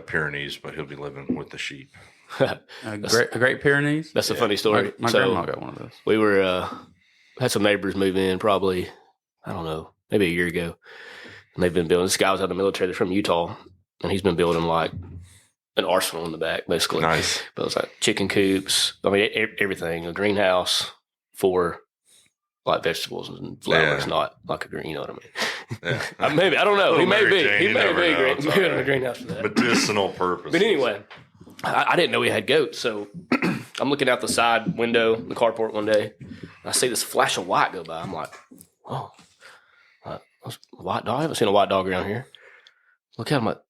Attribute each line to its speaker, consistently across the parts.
Speaker 1: Pyrenees, but he'll be living with the sheep.
Speaker 2: a great Pyrenees.
Speaker 3: That's a funny story.
Speaker 2: My grandma got one of those.
Speaker 3: We were had some neighbors move in probably, I don't know, maybe a year ago. And they've been building. This guy was out of the military. They're from Utah, and he's been building like an arsenal in the back, basically.
Speaker 1: Nice.
Speaker 3: But it's like chicken coops. I mean, everything. A greenhouse for like vegetables and flowers, not like a green. You know what I mean? Yeah. Maybe I don't know. He may be. He may be a greenhouse for that.
Speaker 1: Medicinal purpose.
Speaker 3: But anyway, I didn't know he had goats, so I'm looking out the side window, the carport one day, and I see this flash of white go by. I'm like, oh, that's a white dog. I haven't seen a white dog around here. Look at him, like,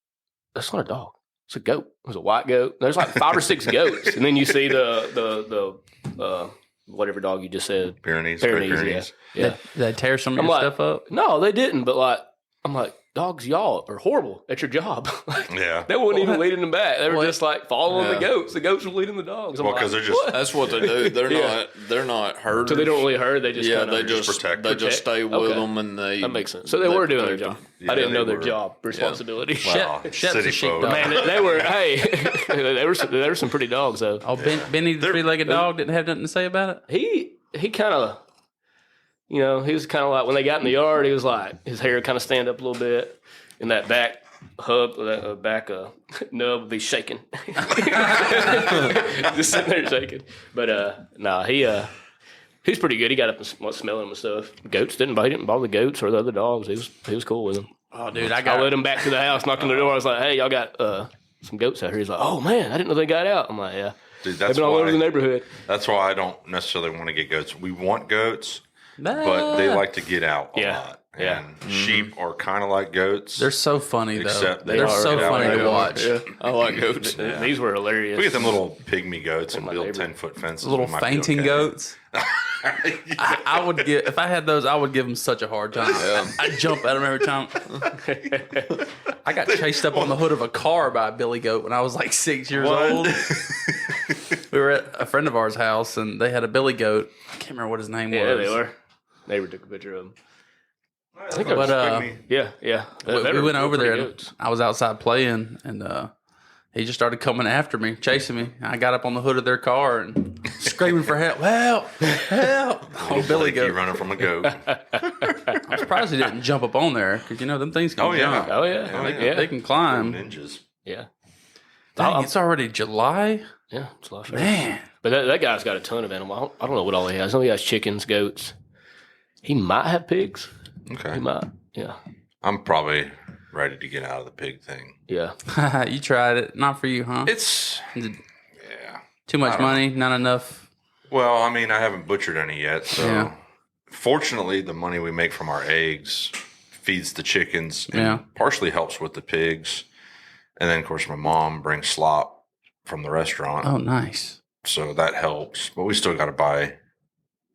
Speaker 3: that's not a dog. It's a goat. It was a white goat. There's like 5 or 6 goats, and then you see the whatever dog you just said.
Speaker 1: Pyrenees.
Speaker 3: Yeah.
Speaker 2: Did they tear some of your stuff up?
Speaker 3: No, they didn't. But like, I'm like, dogs, y'all are horrible at your job.
Speaker 1: Yeah.
Speaker 3: They weren't even leading them back. They were just like following the goats. The goats were leading the dogs.
Speaker 1: Well, because they're just
Speaker 4: that's what they do. They're not herders.
Speaker 3: So they don't really herd. They just
Speaker 4: they just protect. They just stay with them, and
Speaker 3: that makes sense. So they were doing their job.
Speaker 1: Yeah,
Speaker 3: I didn't know their job responsibility.
Speaker 1: Well, city folk.
Speaker 3: Man, they were. Hey, there were some pretty dogs though.
Speaker 2: Oh, Benny the three-legged dog didn't have nothing to say about it.
Speaker 3: He kind of, he was kind of like when they got in the yard, he was like his hair kind of stand up a little bit, and that back hub, that back nub would be shaking, just sitting there shaking. But he's pretty good. He got up and smelling them and stuff. Goats didn't bother the goats or the other dogs. He was cool with them.
Speaker 2: Oh, dude, I
Speaker 3: led him back to the house, knocked on the door. I was like, hey, y'all got some goats out here. He's like, oh man, I didn't know they got out. I'm like, yeah.
Speaker 1: Dude,
Speaker 3: they've been all over the neighborhood.
Speaker 1: That's why I don't necessarily want to get goats. We want goats, but they like to get out a lot. And sheep are kind of like goats.
Speaker 2: They're so funny, though.
Speaker 1: Except
Speaker 2: they're so funny to watch.
Speaker 4: Yeah. I like goats.
Speaker 3: Yeah. These were hilarious.
Speaker 1: We get them little pygmy goats and build 10-foot fences.
Speaker 2: Little fainting goats. I would give, if I had those, I would give them such a hard time. Yeah. I'd jump at them every time. I got chased up on the hood of a car by a billy goat when I was like 6 years old. We were at a friend of ours' house, and they had a billy goat. I can't remember what his name was.
Speaker 3: Yeah, they were. Neighbor took a picture of him.
Speaker 1: I think we
Speaker 3: went
Speaker 2: over there, and I was outside playing, and he just started coming after me, chasing me. I got up on the hood of their car and screaming for help. Help! Oh, billy goat
Speaker 1: running from a goat.
Speaker 2: I'm surprised he didn't jump up on there because them things can jump.
Speaker 3: Oh yeah,
Speaker 2: they can climb.
Speaker 1: Ninjas.
Speaker 3: Yeah.
Speaker 2: Dang, it's already July.
Speaker 3: Yeah, July 1st.
Speaker 2: Man,
Speaker 3: but that guy's got a ton of animals. I don't know what all he has. I know he has chickens, goats. He might have pigs.
Speaker 1: Okay.
Speaker 3: He might. Yeah.
Speaker 1: I'm probably ready to get out of the pig thing.
Speaker 3: Yeah.
Speaker 2: You tried it. Not for you, huh?
Speaker 1: It's
Speaker 2: too much money, not enough.
Speaker 1: Well, I mean, I haven't butchered any yet, so fortunately, the money we make from our eggs feeds the chickens and partially helps with the pigs. And then, of course, my mom brings slop from the restaurant.
Speaker 2: Oh, nice.
Speaker 1: So that helps, but we still got to buy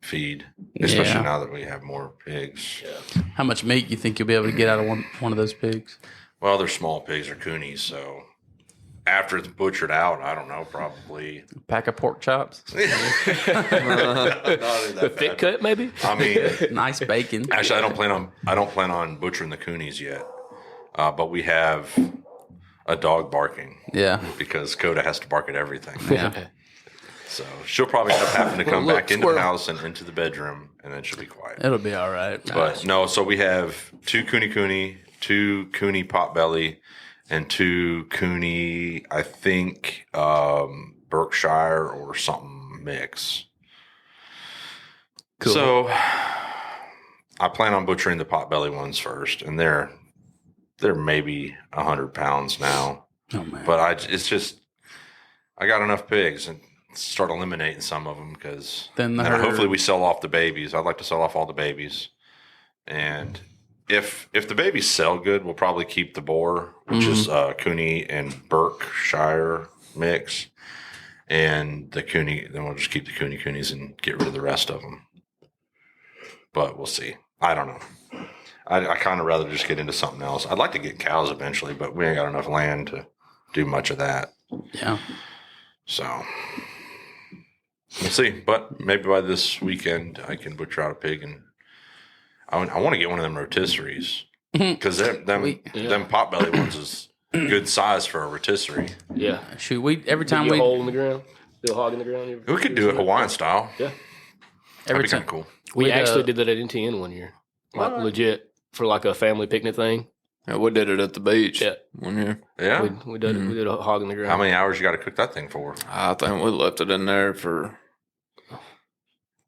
Speaker 1: feed, especially now that we have more pigs.
Speaker 3: Yeah.
Speaker 2: How much meat you think you'll be able to get out of one of those pigs?
Speaker 1: Well, they're small pigs or coonies, so after it's butchered out, I don't know, probably
Speaker 2: a pack of pork chops.
Speaker 3: The thick cut, maybe.
Speaker 1: I mean,
Speaker 2: nice bacon.
Speaker 1: Actually, I don't plan on butchering the coonies yet, but we have a dog barking.
Speaker 2: Yeah,
Speaker 1: because Coda has to bark at everything.
Speaker 2: Yeah.
Speaker 1: So she'll probably end up having to come back into the house and into the bedroom, and then she'll be quiet.
Speaker 2: It'll be all right.
Speaker 1: But no, so we have 2 cooney, 2 cooney potbelly, and 2 cooney, I think, Berkshire or something mix. Cool. So I plan on butchering the potbelly ones first, and they're maybe 100 pounds now.
Speaker 2: Oh man!
Speaker 1: But I got enough pigs and start eliminating some of them because then hopefully we sell off the babies. I'd like to sell off all the babies, and if the babies sell good, we'll probably keep the boar, which is cooney and Berkshire mix, and the cooney. Then we'll just keep the coonies and get rid of the rest of them. But we'll see. I don't know. I kind of rather just get into something else. I'd like to get cows eventually, but we ain't got enough land to do much of that.
Speaker 2: Yeah.
Speaker 1: So we'll see. But maybe by this weekend I can butcher out a pig, and I want to get one of them rotisseries because them potbelly ones is good size for a rotisserie.
Speaker 3: Yeah.
Speaker 2: Shoot, every time we
Speaker 3: a hole in the ground, do a hog in the ground.
Speaker 1: We could do it Hawaiian style.
Speaker 3: Yeah.
Speaker 1: That'd be kind of cool.
Speaker 3: We actually did that at NTN one year, like legit for like a family picnic thing.
Speaker 4: Yeah, we did it at the beach.
Speaker 3: Yeah.
Speaker 4: 1 year.
Speaker 1: Yeah.
Speaker 3: We did it. We did a hog in the ground.
Speaker 1: How many hours you got to cook that thing for?
Speaker 4: I think we left it in there for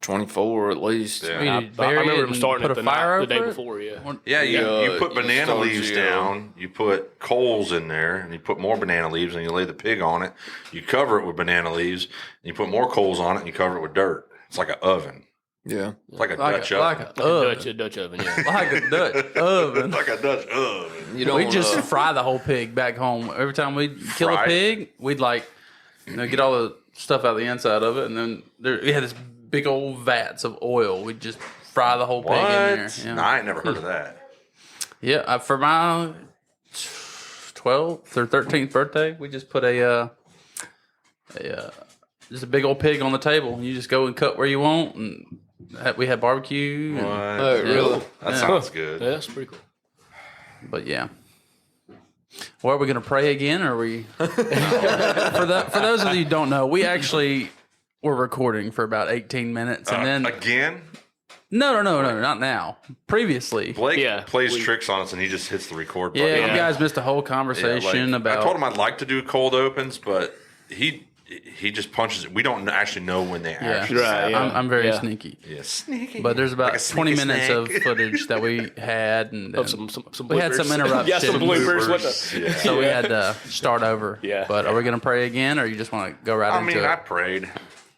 Speaker 4: 24 at least.
Speaker 1: Yeah.
Speaker 3: I remember him starting at the day before. Yeah.
Speaker 1: Yeah, you put banana leaves down, you put coals in there, and you put more banana leaves, and you lay the pig on it. You cover it with banana leaves, and you put more coals on it, and you cover it with dirt. It's like an oven.
Speaker 4: Yeah.
Speaker 1: It's like a Dutch oven.
Speaker 3: A Dutch oven, yeah.
Speaker 2: Like a Dutch oven.
Speaker 1: Like a Dutch oven.
Speaker 2: We just fry the whole pig back home. Every time we kill a pig, we'd get all the stuff out of the inside of it, and then we had this big old vats of oil. We'd just fry the whole pig in there. Yeah.
Speaker 1: No, I ain't never heard of that.
Speaker 2: Yeah, for my 12th or 13th birthday, we just put just a big old pig on the table. You just go and cut where you want, and we had barbecue.
Speaker 1: What?
Speaker 3: Oh, really?
Speaker 1: That sounds good.
Speaker 3: Yeah, that's pretty cool.
Speaker 2: But yeah. Well, are we going to pray again, or are we? For those of you who don't know, we actually were recording for about 18 minutes, and then
Speaker 1: again.
Speaker 2: No, not now. Previously,
Speaker 1: Blake plays tricks on us, and he just hits the record button.
Speaker 2: Yeah, you guys missed a whole conversation about.
Speaker 1: I told him I'd like to do cold opens, but he just punches it. We don't actually know when they actually.
Speaker 3: Right, yeah.
Speaker 2: I'm very sneaky.
Speaker 1: Yeah, sneaky.
Speaker 2: But there's about 20 minutes of footage that we had, and
Speaker 3: some
Speaker 2: we had some interruptions.
Speaker 3: Yeah, some bloopers.
Speaker 2: So we had to start over.
Speaker 3: Yeah.
Speaker 2: But are we going to pray again, or you just want to go right into it?
Speaker 1: I prayed.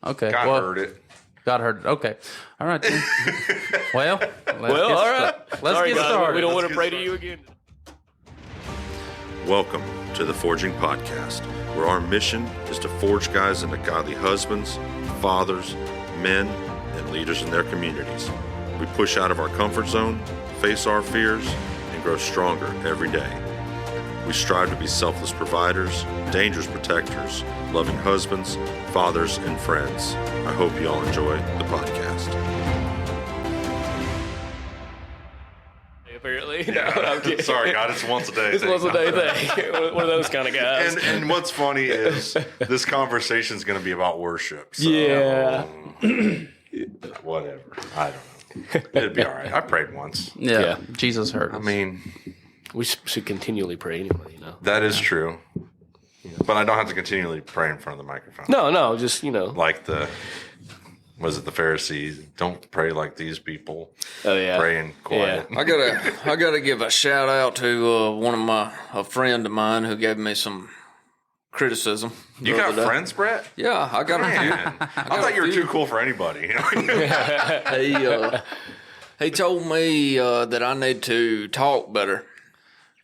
Speaker 2: Okay.
Speaker 1: God heard it.
Speaker 2: God heard it. Okay. All right. Then. Well,
Speaker 3: all right.
Speaker 2: Let's get started.
Speaker 3: We don't want to pray to you again.
Speaker 1: Welcome to the Forging Podcast, where our mission is to forge guys into godly husbands, fathers, men, and leaders in their communities. We push out of our comfort zone, face our fears, and grow stronger every day. We strive to be selfless providers, dangerous protectors, loving husbands, fathers, and friends. I hope you all enjoy the podcast.
Speaker 3: Apparently. No, I'm kidding.
Speaker 1: Sorry, God, it's once a day.
Speaker 3: It's once a day thing. One of those kind of guys.
Speaker 1: And what's funny is this conversation is going to be about worship. So,
Speaker 3: yeah.
Speaker 1: Whatever. I don't know. It'd be all right. I prayed once.
Speaker 2: Yeah. Jesus heard us.
Speaker 1: I mean,
Speaker 3: we should continually pray anyway, you know.
Speaker 1: That is true. But I don't have to continually pray in front of the microphone.
Speaker 3: No, just,
Speaker 1: Like the Pharisees? Don't pray like these people.
Speaker 3: Oh, yeah.
Speaker 1: Praying quiet.
Speaker 4: Yeah. I gotta give a shout out to a friend of mine who gave me some criticism.
Speaker 1: You got friends, Brett?
Speaker 4: Yeah, I got a few.
Speaker 1: I thought you were too cool for anybody.
Speaker 4: He told me that I need to talk better.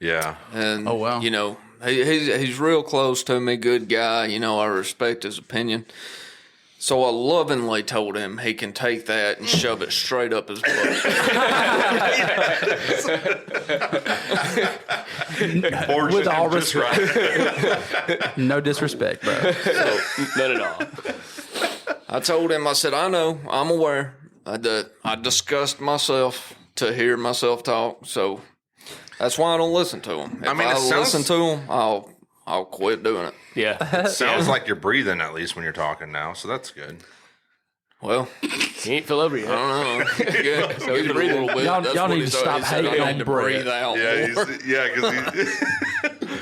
Speaker 1: Yeah.
Speaker 4: And,
Speaker 2: oh, wow.
Speaker 4: He's real close to me, good guy. I respect his opinion. So I lovingly told him he can take that and shove it straight up his butt.
Speaker 2: With all respect. No disrespect, bro.
Speaker 3: So, none at all.
Speaker 4: I told him, I said, I know, I'm aware. I disgust myself to hear myself talk, so that's why I don't listen to him. If I listen to him, I'll quit doing it.
Speaker 3: Yeah.
Speaker 1: It sounds like you're breathing at least when you're talking now, so that's good.
Speaker 4: Well,
Speaker 3: he ain't fell over yet.
Speaker 4: I don't know. Yeah, so he's breathing a little bit.
Speaker 2: Y'all need to stop hating on
Speaker 4: breathe out.
Speaker 1: Yeah, because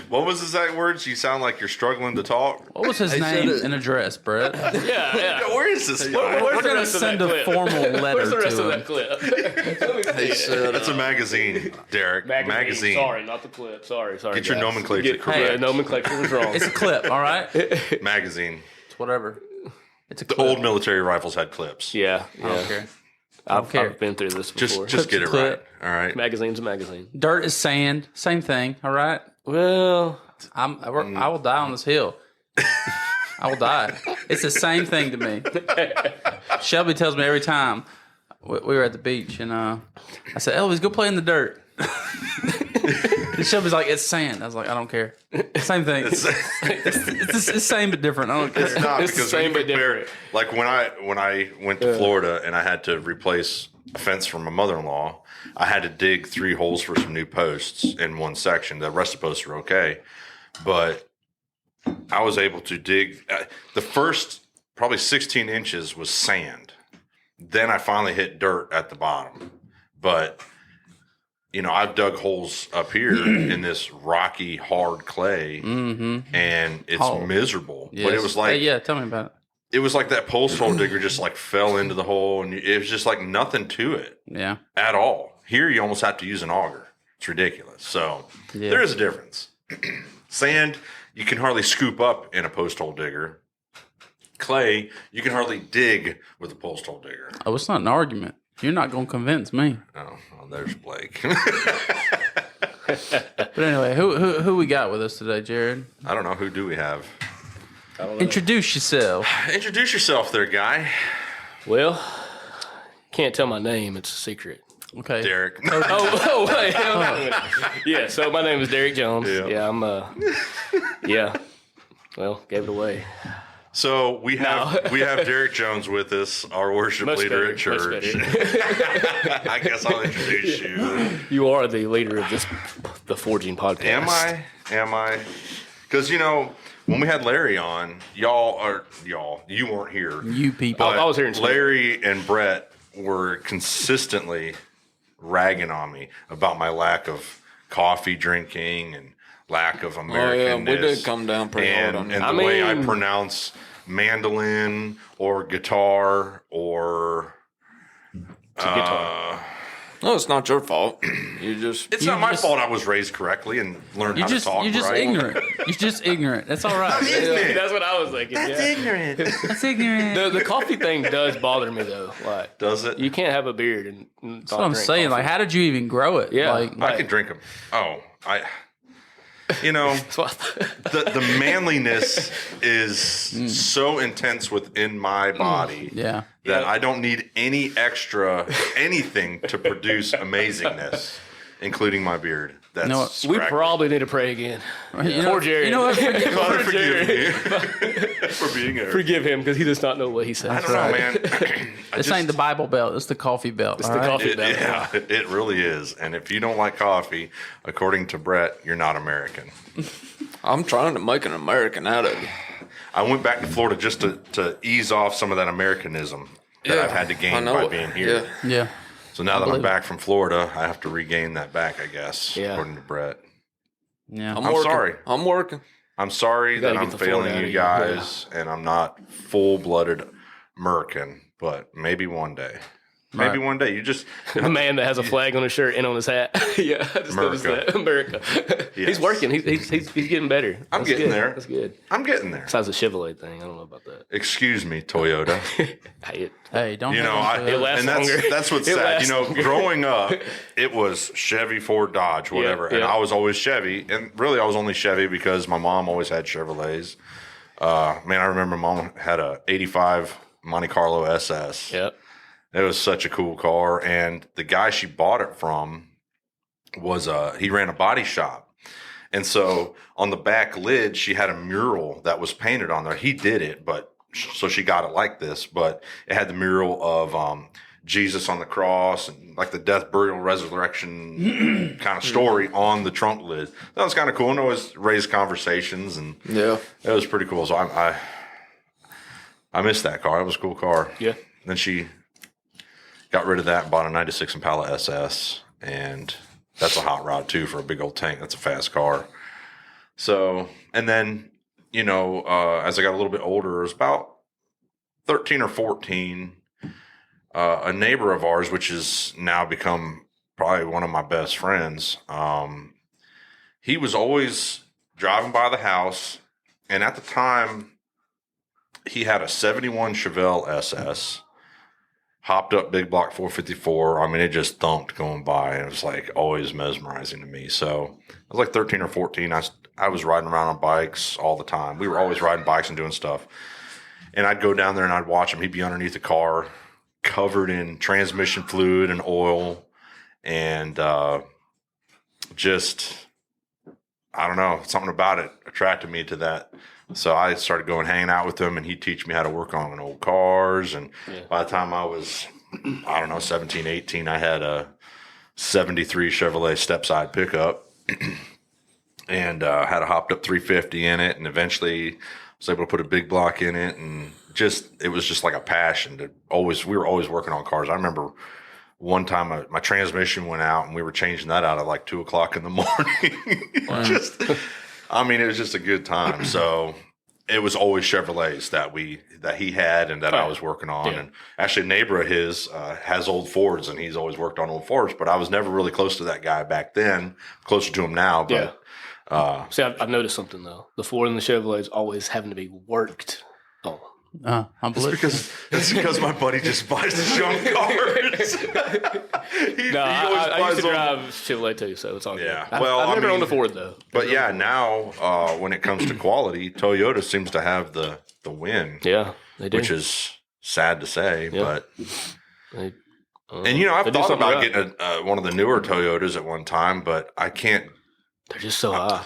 Speaker 1: what was his exact words? You sound like you're struggling to talk.
Speaker 2: What was his name and address, Brett?
Speaker 3: Yeah.
Speaker 1: Where is this?
Speaker 2: We're going to send a formal letter
Speaker 3: Where's the rest
Speaker 2: to
Speaker 3: of
Speaker 2: him.
Speaker 3: that clip?
Speaker 4: He said,
Speaker 1: That's a magazine, Derek. Magazine.
Speaker 3: Sorry, not the clip. Sorry.
Speaker 1: Get your nomenclature correct.
Speaker 3: Yeah, nomenclature was wrong.
Speaker 2: It's a clip, all right?
Speaker 1: Magazine.
Speaker 2: It's whatever. It's a
Speaker 1: The
Speaker 2: clip.
Speaker 1: old military rifles had clips.
Speaker 3: Yeah.
Speaker 2: I don't care.
Speaker 3: I've been through this before.
Speaker 1: Just get it right. All right.
Speaker 3: Magazine's a magazine.
Speaker 2: Dirt is sand. Same thing, all right?
Speaker 3: Well,
Speaker 2: I will die on this hill. I will die. It's the same thing to me. Shelby tells me every time we were at the beach, and I said, Elvis, go play in the dirt. And Shelby's like, it's sand. I was like, I don't care. Same thing. It's the same but different. I don't care.
Speaker 1: It's not
Speaker 3: It's the
Speaker 1: because
Speaker 3: same
Speaker 1: when you
Speaker 3: but
Speaker 1: compare,
Speaker 3: different.
Speaker 1: like when I went to Florida and I had to replace a fence for my mother-in-law, I had to dig 3 holes for some new posts in one section. The rest of the posts were okay. but I was able to dig. The first probably 16 inches was sand. Then I finally hit dirt at the bottom. But, I've dug holes up here in this rocky, hard clay, and it's miserable.
Speaker 2: Yes.
Speaker 1: But it was like...
Speaker 2: tell me about it.
Speaker 1: It was like that post hole digger just like fell into the hole, and it was just like nothing to it at all. Here, you almost have to use an auger. It's ridiculous. So there is a difference. Sand, you can hardly scoop up in a post hole digger. Clay, you can hardly dig with a post hole digger.
Speaker 2: Oh, it's not an argument. You're not going to convince me.
Speaker 1: Oh, well, there's Blake.
Speaker 2: But anyway, who we got with us today, Jared?
Speaker 1: I don't know. Who do we have?
Speaker 3: I don't know.
Speaker 2: Introduce yourself.
Speaker 1: Introduce yourself there, guy.
Speaker 3: Well, can't tell my name. It's a secret.
Speaker 2: Okay.
Speaker 1: Derick.
Speaker 3: Wait. Yeah, so my name is Derick Jones. Yeah, I'm well, gave it away.
Speaker 1: So we have Derick Jones with us, our worship leader at church. I guess I'll introduce you.
Speaker 3: You are the leader of the Forging podcast.
Speaker 1: Am I? Because when we had Larry on, you weren't here.
Speaker 2: You people.
Speaker 3: I was here in
Speaker 1: Larry and Brett were consistently ragging on me about my lack of coffee drinking and lack of Americanness.
Speaker 4: We did come down pretty hard on that.
Speaker 1: And the way I pronounce mandolin or guitar or...
Speaker 3: guitar.
Speaker 4: No, it's not your fault. It's
Speaker 1: not my fault I was raised correctly and learned how to talk.
Speaker 2: You're just
Speaker 1: right.
Speaker 2: ignorant. You're just ignorant. That's all right.
Speaker 3: That's what I was thinking.
Speaker 1: That's ignorant.
Speaker 2: That's ignorant.
Speaker 3: The coffee thing does bother me though. Like,
Speaker 1: does it?
Speaker 3: You can't have a beard and
Speaker 2: that's what I'm saying.
Speaker 3: Coffee.
Speaker 2: Like, how did you even grow it?
Speaker 3: Yeah,
Speaker 1: I could drink them. The manliness is so intense within my body that I don't need any extra anything to produce amazingness, incling my beard. That's
Speaker 3: we probably need to pray again. Poor Jared.
Speaker 2: You know what?
Speaker 1: Father, forgive me for being here.
Speaker 3: Forgive him because he does not know what he said.
Speaker 1: I don't know, man.
Speaker 2: This ain't the Bible belt. It's the coffee belt.
Speaker 3: It's the coffee belt.
Speaker 1: Yeah, it really is. And if you don't like coffee, according to Brett, you're not American.
Speaker 4: I'm trying to make an American out of you.
Speaker 1: I went back to Florida just to ease off some of that Americanism that I've had to gain by being here.
Speaker 2: Yeah.
Speaker 1: So now that I'm back from Florida, I have to regain that back, I guess, according to Brett.
Speaker 2: Yeah.
Speaker 1: I'm sorry.
Speaker 4: I'm working.
Speaker 1: I'm sorry that I'm failing you guys, and I'm not full-blooded American, but maybe one day. Maybe one day. You just...
Speaker 3: The man that has a flag on his shirt and on his hat. Yeah, I just noticed that. America. Yes. He's working. He's getting better.
Speaker 1: I'm getting there.
Speaker 3: That's good.
Speaker 1: I'm getting there.
Speaker 3: Besides the Chevrolet thing, I don't know about that.
Speaker 1: Excuse me, Toyota.
Speaker 2: Hey, don't.
Speaker 1: That's what's sad. Growing up, it was Chevy, Ford, Dodge, whatever, and I was always Chevy. And really, I was only Chevy because my mom always had Chevrolets. I remember Mom had a '85 Monte Carlo SS.
Speaker 3: Yep.
Speaker 1: It was such a cool car, and the guy she bought it from was he ran a body shop, and so on the back lid she had a mural that was painted on there. He did it, so she got it like this, but it had the mural of Jesus on the cross and like the death, burial, resurrection kind of story on the trunk lid. That was kind of cool, and it always raised conversations, and it was pretty cool. So I missed that car. It was a cool car.
Speaker 3: Yeah.
Speaker 1: Then she got rid of that and bought a 96 Impala SS, and that's a hot rod too for a big old tank. That's a fast car. So, and then, as I got a little bit older, it was about 13 or 14, a neighbor of ours, which has now become probably one of my best friends, he was always driving by the house, and at the time, he had a 71 Chevelle SS, hopped up big block 454. It just thumped going by, and it was like always mesmerizing to me. So I was like 13 or 14. I was riding around on bikes all the time. We were always riding bikes and doing stuff. And I'd go down there and I'd watch him. He'd be underneath the car, covered in transmission fluid and oil, and just, I don't know, something about it attracted me to that. So I started hanging out with him, and he'd teach me how to work on old cars. And by the time I was, 17, 18, I had a 73 Chevrolet step-side pickup. and had a hopped up 350 in it, and eventually was able to put a big block in it, and it was just like a passion we were always working on cars. I remember one time my transmission went out, and we were changing that out at like 2:00 in the morning. It was just a good time. So it was always Chevrolets that he had and that I was working on. Yeah. And actually, a neighbor of his has old Fords, and he's always worked on old Fords. But I was never really close to that guy back then. Closer to him now. But
Speaker 3: see, I've noticed something though. The Ford and the Chevrolets always having to be worked on.
Speaker 1: It's because my buddy just buys the junk cars.
Speaker 3: I used to drive Chevrolet too, so it's all good. Yeah. I've never owned a Ford though.
Speaker 1: But now when it comes to quality, Toyota seems to have the win.
Speaker 3: Yeah, they do.
Speaker 1: Which is sad to say, but. I've thought about getting one of the newer Toyotas at one time, but I can't.
Speaker 3: They're just so high.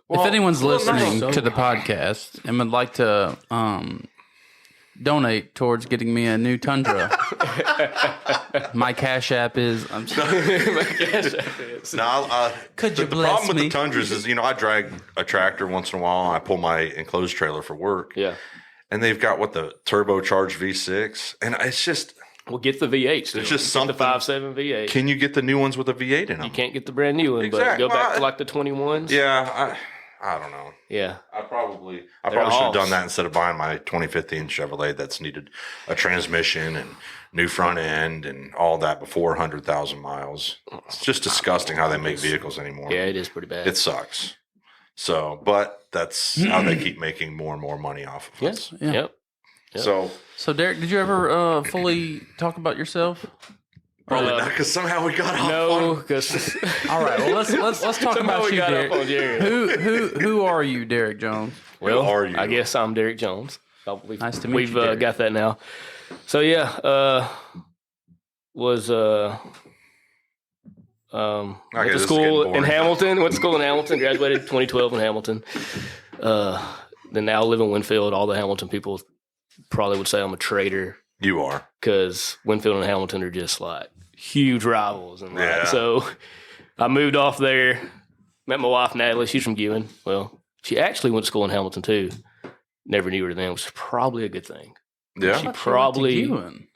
Speaker 2: If anyone's listening to the podcast and would like to donate towards getting me a new Tundra, my Cash App is. I'm sorry.
Speaker 3: My Cash App is.
Speaker 2: Could you bless me?
Speaker 1: The problem with the Tundras is, I drag a tractor once in a while, and I pull my enclosed trailer for work.
Speaker 3: Yeah.
Speaker 1: And they've got the turbocharged V6, and it's just.
Speaker 3: Well, get the V8 still.
Speaker 1: It's just something.
Speaker 3: The 5.7 V8.
Speaker 1: Can you get the new ones with a V8 in them?
Speaker 3: You can't get the brand new one, but go back to like the 21s.
Speaker 1: Yeah, I don't know.
Speaker 3: Yeah.
Speaker 1: I probably should have done that instead of buying my 2015 Chevrolet that's needed a transmission and new front end and all that before 100,000 miles. It's just disgusting how they make vehicles anymore.
Speaker 3: Yeah, it is pretty bad.
Speaker 1: It sucks. So, but that's how they keep making more and more money off of us.
Speaker 2: Yeah.
Speaker 3: Yep.
Speaker 2: So Derek, did you ever fully talk about yourself?
Speaker 1: Probably not, because somehow we got off.
Speaker 3: No, because
Speaker 2: all right. Well, let's talk about you, Derek. Who are you, Derick Jones?
Speaker 3: Well, are you? I guess I'm Derick Jones.
Speaker 2: Nice to meet you.
Speaker 3: We've got that now. So went to school in Hamilton. Went to school in Hamilton. Graduated 2012 in Hamilton. Then now live in Winfield. All the Hamilton people probably would say I'm a traitor.
Speaker 1: You are,
Speaker 3: because Winfield and Hamilton are just like huge rivals, and so I moved off there. Met my wife Natalie. She's from Gewin. Well, she actually went to school in Hamilton too. Never knew her then, which is probably a good thing.
Speaker 1: Yeah,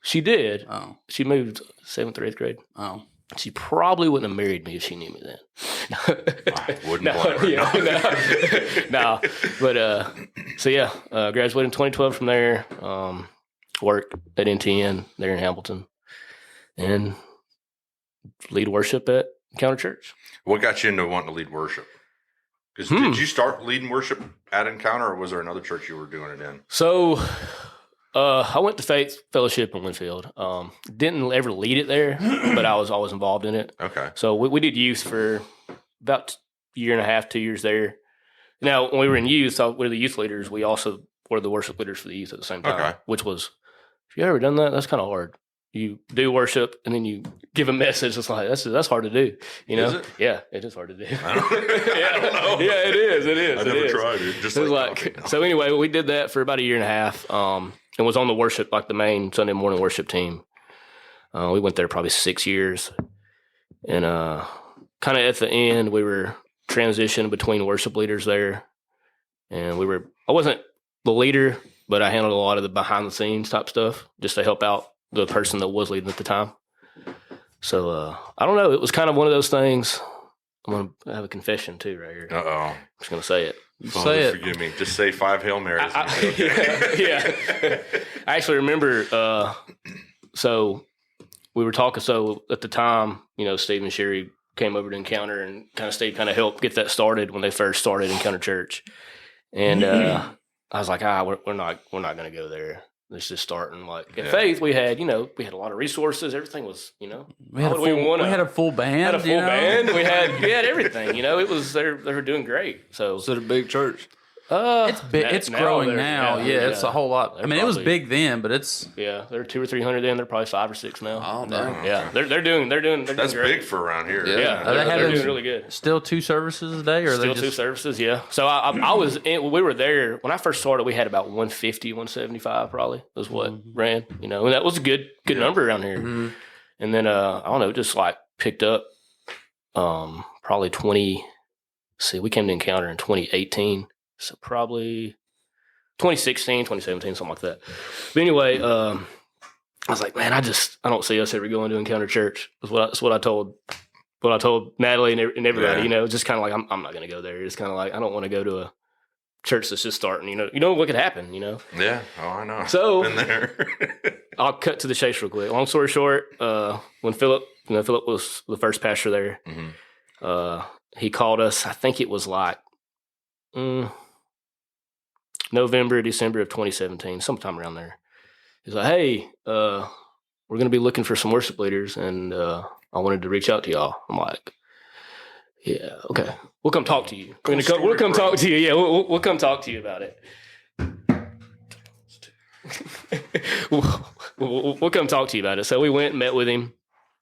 Speaker 3: she did.
Speaker 2: Oh,
Speaker 3: she moved 7th or 8th grade.
Speaker 2: Oh,
Speaker 3: she probably wouldn't have married me if she knew me then.
Speaker 1: I wouldn't blame her.
Speaker 3: No. But graduated in 2012 from there. Worked at NTN there in Hamilton, and lead worship at Encounter Church.
Speaker 1: What got you into wanting to lead worship? Because did you start leading worship at Encounter, or was there another church you were doing it in?
Speaker 3: So, I went to Faith Fellowship in Winfield. Didn't ever lead it there, but I was always involved in it.
Speaker 1: Okay.
Speaker 3: So we did youth for about a year and a half, 2 years there. Now, when we were in youth, we were the youth leaders. We also were the worship leaders for the youth at the same time, which was, if you ever done that, that's kind of hard. You do worship and then you give a message. It's like, that's hard to do, Is
Speaker 1: it?
Speaker 3: Yeah, it is hard to do.
Speaker 1: I don't know.
Speaker 3: Yeah, it is.
Speaker 1: I never tried it. Just
Speaker 3: so anyway, we did that for about a year and a half, and was on the worship, like the main Sunday morning worship team. We went there probably 6 years, and kind of at the end, we were transitioning between worship leaders there, and I wasn't the leader, but I handled a lot of the behind the scenes type stuff just to help out the person that was leading at the time. So I don't know. It was kind of one of those things. I'm going to have a confession too right here.
Speaker 1: Uh-oh.
Speaker 3: I'm just going to say it.
Speaker 1: Father, forgive me. Just say 5 Hail Marys.
Speaker 3: Yeah. I actually remember, so we were talking. So at the time, Steve and Sherry came over to Encounter, and Steve helped get that started when they first started Encounter Church. And I was like, we're not going to go there. Let's just start. And at Faith, we had a lot of resources. Everything was,
Speaker 2: we had a full band.
Speaker 3: We had everything. It was they were doing great. So
Speaker 4: it's a big church.
Speaker 2: It's big. It's growing now. Yeah, it's a whole lot. I mean, it was big then, but it's
Speaker 3: there were 200 or 300 then. They're probably 5 or 6 now.
Speaker 4: Oh, damn.
Speaker 3: Yeah, they're doing.
Speaker 1: That's
Speaker 3: great.
Speaker 1: big for around here.
Speaker 3: Yeah, they're doing really good.
Speaker 2: Still 2 services a day, or
Speaker 3: still 2 services? Yeah. So I was we were there when I first started. We had about 150, 175 probably was what ran. And that was a good number around here. Mm-hmm. And then I don't know, just picked up probably 20. see, we came to Encounter in 2018, so probably 2016, 2017, something like that. But anyway, I was like, man, I don't see us ever going to Encounter Church. That's what I told Natalie and everybody. You know, just kind of like I'm not going to go there. It's kind of like I don't want to go to a church that's just starting. You know what could happen. You know.
Speaker 1: Yeah. Oh, I know.
Speaker 3: So
Speaker 1: been there.
Speaker 3: I'll cut to the chase real quick. Long story short, when Philip was the first pastor there, he called us. I think it was like November, December of 2017, sometime around there. He's like, hey, we're going to be looking for some worship leaders, and I wanted to reach out to y'all. I'm like, yeah, okay. We'll come talk to you. We'll come talk to you. Yeah, we'll come talk to you about it. we'll come talk to you about it. So we went and met with him.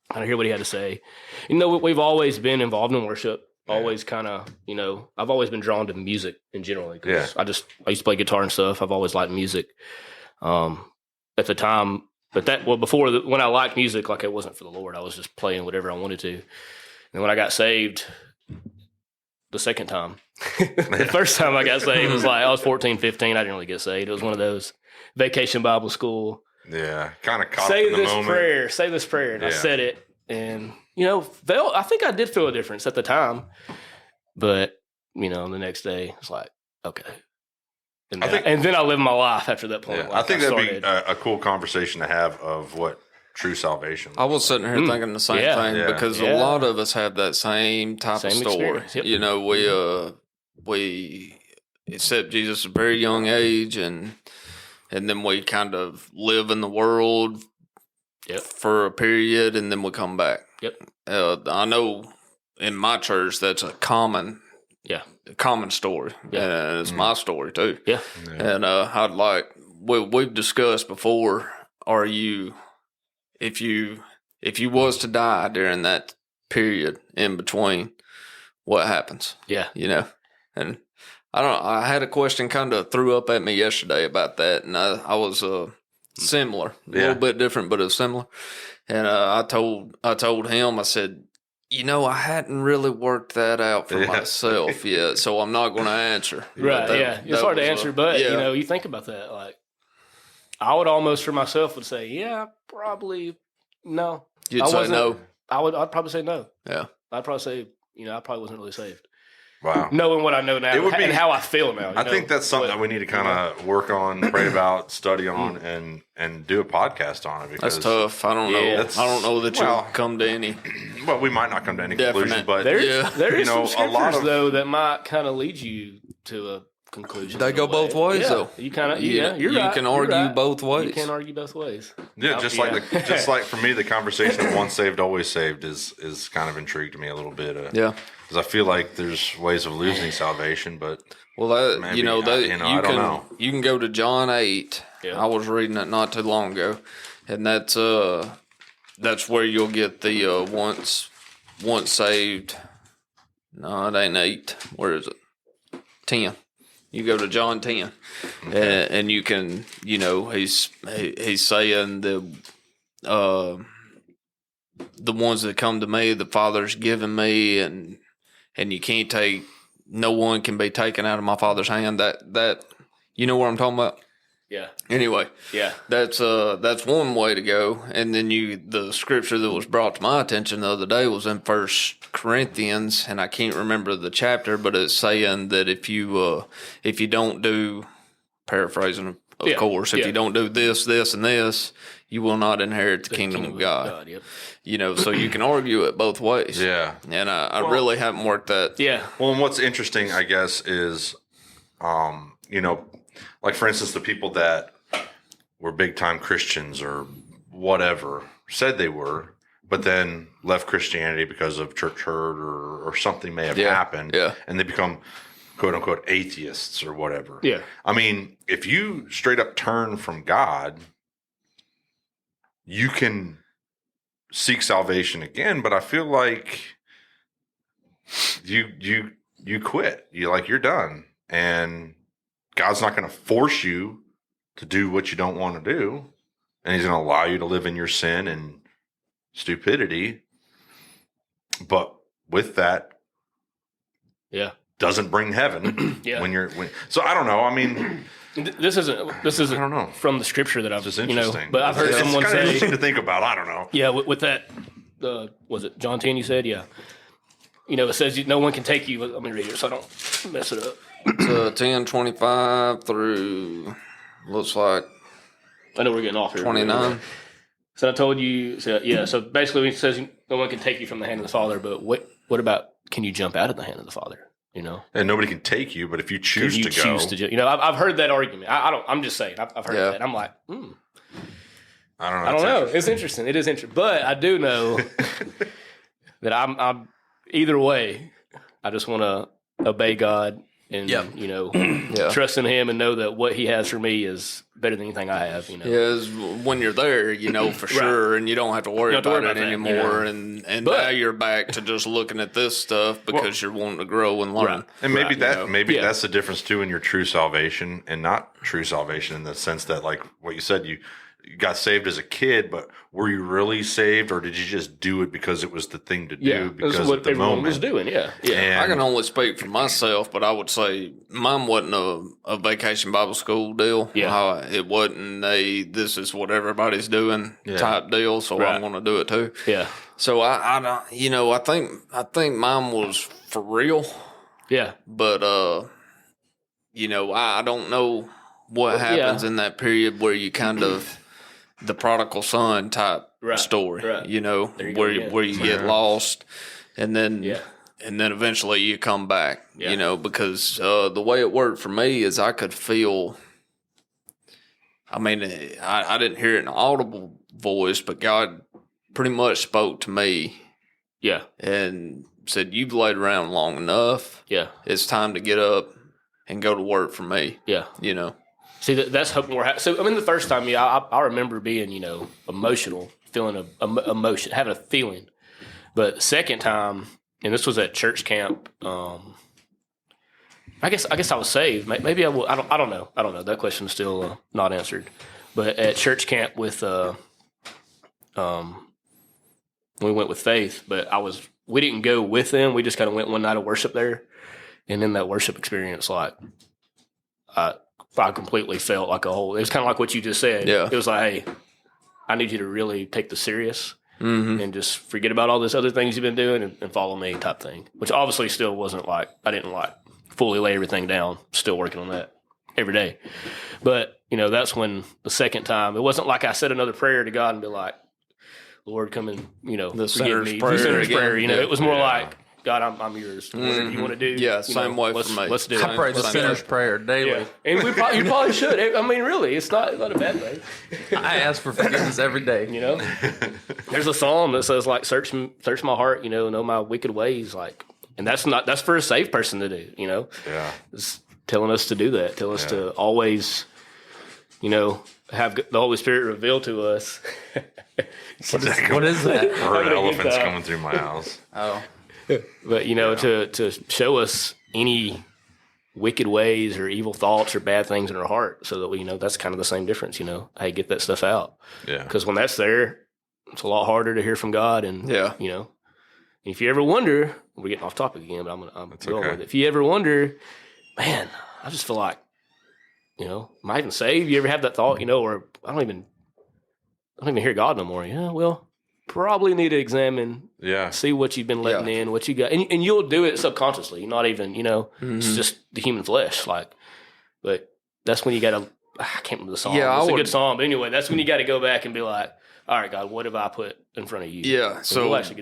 Speaker 3: I hear what he had to say. You know, we've always been involved in worship. Always kind of, you know, I've always been drawn to music in general.
Speaker 1: Yeah.
Speaker 3: I used to play guitar and stuff. I've always liked music. At the time, when I liked music, like it wasn't for the Lord. I was just playing whatever I wanted to. And when I got saved the second time, the first time I got saved was like I was 14, 15. I didn't really get saved. It was one of those vacation Bible school.
Speaker 1: Yeah, kind of caught
Speaker 3: say
Speaker 1: in the
Speaker 3: this
Speaker 1: moment.
Speaker 3: prayer. Say this prayer. And I said it, and you know, I think I did feel a difference at the time, but you know, the next day it's like okay. And then I lived my life after that point.
Speaker 1: Yeah, like I think that'd be a cool conversation to have of what true salvation.
Speaker 4: I was sitting here thinking the same thing because a lot of us have that same type of story. Yep. You know, we accept Jesus at a very young age, and then we kind of live in the world for a period, and then we come back.
Speaker 3: Yep.
Speaker 4: I know in my church that's a common story. Yeah. And it's my story too.
Speaker 3: Yeah.
Speaker 4: And we've discussed before, if you was to die during that period in between, what happens?
Speaker 3: Yeah.
Speaker 4: You know? And I had a question kind of threw up at me yesterday about that, and I was similar. A little bit different, but it was similar. And I told him, I said, you know, I hadn't really worked that out for myself yet, so I'm not going to answer.
Speaker 3: Right, it's hard to answer, but, you know, you think about that. Like, I would almost for myself would say, yeah, probably no.
Speaker 4: You'd say no?
Speaker 3: I'd probably say no.
Speaker 4: Yeah.
Speaker 3: I'd probably say, you know, I probably wasn't really saved.
Speaker 1: Wow.
Speaker 3: Knowing what I know now and how I feel now.
Speaker 1: I think that's something that we need to kind of work on, pray about, study on, and do a podcast on it. Because
Speaker 4: that's tough. I don't know. I don't know that you'll come to any.
Speaker 1: Well, we might not come to any conclusion, but
Speaker 3: there is some scriptures, though, that might kind of lead you to a conclusion.
Speaker 4: They go both ways, though.
Speaker 3: You kind of, you're right.
Speaker 4: You can argue both ways.
Speaker 3: You can argue both ways.
Speaker 1: Yeah, just like for me, the conversation of once saved, always saved is kind of intrigued me a little bit. Because I feel like there's ways of losing salvation, but
Speaker 4: maybe,
Speaker 1: I don't know.
Speaker 4: You can go to John 8.
Speaker 3: Yeah.
Speaker 4: I was reading it not too long ago, and that's where you'll get the once saved. No, it ain't 8. Where is it? 10. You go to John 10, and you can, you know, he's saying the ones that come to me, the Father's given me, and you can't take. No one can be taken out of my Father's hand. That you know what I'm talking about.
Speaker 3: Yeah.
Speaker 4: Anyway.
Speaker 3: Yeah.
Speaker 4: That's one way to go, and then the scripture that was brought to my attention the other day was in 1 Corinthians, and I can't remember the chapter, but it's saying that if you don't do, paraphrasing of course, if you don't do this, this, and this, you will not inherit the kingdom of God.
Speaker 3: Yep.
Speaker 4: You know, so you can argue it both ways.
Speaker 1: Yeah.
Speaker 4: And I really haven't worked that.
Speaker 3: Yeah.
Speaker 1: Well, and what's interesting, I guess, is, you know, like for instance, the people that were big time Christians or whatever said they were, but then left Christianity because of church hurt or something may have happened.
Speaker 4: Yeah.
Speaker 1: And they become quote unquote atheists or whatever.
Speaker 3: Yeah.
Speaker 1: I mean, if you straight up turn from God, you can seek salvation again, but I feel like you quit. You're done. And God's not going to force you to do what you don't want to do. And he's going to allow you to live in your sin and stupidity. But with that, doesn't bring heaven. So I don't know. I mean,
Speaker 3: this isn't I don't know, from the scripture that I've,
Speaker 1: just interesting.
Speaker 3: but I've heard someone say,
Speaker 1: interesting to think about. I don't know.
Speaker 3: Yeah. With that, was it John 10 you said? Yeah. It says no one can take you. Let me read it so I don't mess it up.
Speaker 4: It's 10:25 through, looks like,
Speaker 3: I know we're getting off here.
Speaker 4: 29.
Speaker 3: So I told you, so basically it says no one can take you from the hand of the Father, but what about, can you jump out of the hand of the Father?
Speaker 1: And nobody can take you, but if you choose to go.
Speaker 3: I've heard that argument. I'm just saying, I've heard that. I'm like,
Speaker 1: I
Speaker 3: don't know. It's interesting. It is interesting. But I do know that I'm either way, I just want to obey God and, trust in Him and know that what He has for me is better than anything I have,
Speaker 4: Yeah, when you're there, for sure, and you don't have to worry about it anymore. And now you're back to just looking at this stuff because you're wanting to grow and learn.
Speaker 1: Right. And maybe that's the difference too in your true salvation and not true salvation, in the sense that, like what you said, you got saved as a kid, but were you really saved, or did you just do it because it was the thing to do because
Speaker 3: that's what
Speaker 1: of the
Speaker 3: everyone
Speaker 1: moment
Speaker 3: was doing?
Speaker 4: And I can only speak for myself, but I would say mine wasn't a vacation Bible school deal. It wasn't this is what everybody's doing type deal, so I'm going to do it too.
Speaker 3: Yeah.
Speaker 4: So I think mine was for real.
Speaker 3: Yeah.
Speaker 4: But I don't know what happens in that period where you kind of the prodigal son type story, where you get lost, and then eventually you come back, because the way it worked for me is I could feel. I mean, I didn't hear it in an audible voice, but God pretty much spoke to me, and said, "You've laid around long enough. It's time to get up and go to work for me."
Speaker 3: See, that's more. So, I mean, the first time, I remember being, emotional, feeling emotion, having a feeling. But the second time, and this was at church camp. I guess I was saved. Maybe I will. I don't know. That question is still not answered. But at church camp with, we went with Faith, but we didn't go with them. We just kind of went one night of worship there, and in that worship experience, I completely felt like a whole. It was kind of like what you just said.
Speaker 4: Yeah.
Speaker 3: It was like, hey, I need you to really take this serious and just forget about all this other things you've been doing and follow me type thing. Which obviously still wasn't I didn't fully lay everything down. Still working on that every day. But, that's when the second time, it wasn't like I said another prayer to God and be like, Lord, come and,
Speaker 4: the
Speaker 3: forgive me. The sinner's prayer. It was more like, God, I'm yours. Whatever you want to do.
Speaker 4: Yeah, same way for me.
Speaker 3: Let's do it.
Speaker 2: I pray the sinner's prayer daily.
Speaker 3: Yeah. And you probably should. I mean, really, it's not a bad thing.
Speaker 2: I ask for forgiveness every day.
Speaker 3: There's a psalm that says, search my heart, know my wicked ways. And that's for a saved person to do,
Speaker 1: Yeah.
Speaker 3: It's telling us to do that. Tell us to always, have the Holy Spirit reveal to us.
Speaker 2: What is that?
Speaker 1: I heard elephants coming through my house.
Speaker 2: Oh.
Speaker 3: But to show us any wicked ways or evil thoughts or bad things in our heart, so that we that's kind of the same difference. Hey, get that stuff out.
Speaker 1: Yeah.
Speaker 3: Because when that's there, it's a lot harder to hear from God. And if you ever wonder, we're getting off topic again, but I'm going with it. If you ever wonder, man, I just feel like, am I even saved? You ever have that thought? Or I don't even hear God no more. Well. Probably need to examine, see what you've been letting in, what you got, and you'll do it subconsciously. Not even, it's just the human flesh. But that's when you got to. I can't remember the song. Yeah, it's a good song, but anyway, that's when you got to go back and be like, all right, God, what have I put in front of you?
Speaker 4: Yeah, so
Speaker 3: we'll
Speaker 4: that's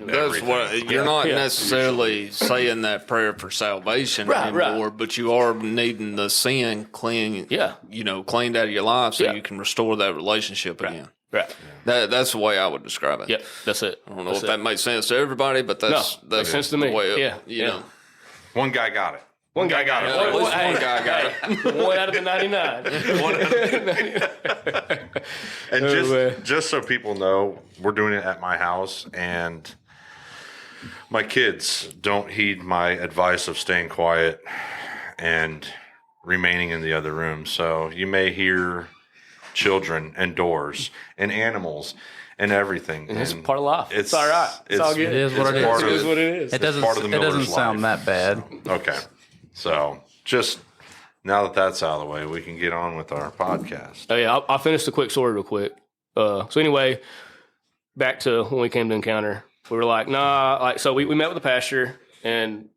Speaker 4: what you're not necessarily saying that prayer for salvation anymore, but you are needing the sin cleaned out of your life so you can restore that relationship again.
Speaker 3: Right.
Speaker 4: That's the way I would describe it.
Speaker 3: Yep, that's it.
Speaker 4: I don't know if that makes sense to everybody, but that
Speaker 3: makes sense to me.
Speaker 4: The way
Speaker 1: One guy got it.
Speaker 3: One guy got it.
Speaker 4: At least one guy got it.
Speaker 3: 1 out of the 99.
Speaker 1: And just so people know, we're doing it at my house, and my kids don't heed my advice of staying quiet and remaining in the other room. So you may hear children and doors and animals and everything.
Speaker 3: And it's part of life. It's all right. It's all good.
Speaker 2: It is what it is.
Speaker 3: It is what it is.
Speaker 2: It doesn't sound that bad.
Speaker 1: Okay. So just now that that's out of the way, we can get on with our podcast.
Speaker 3: Oh yeah, I'll finish the quick story real quick. So anyway, back to when we came to Encounter, we were like, nah. So we met with the pastor, and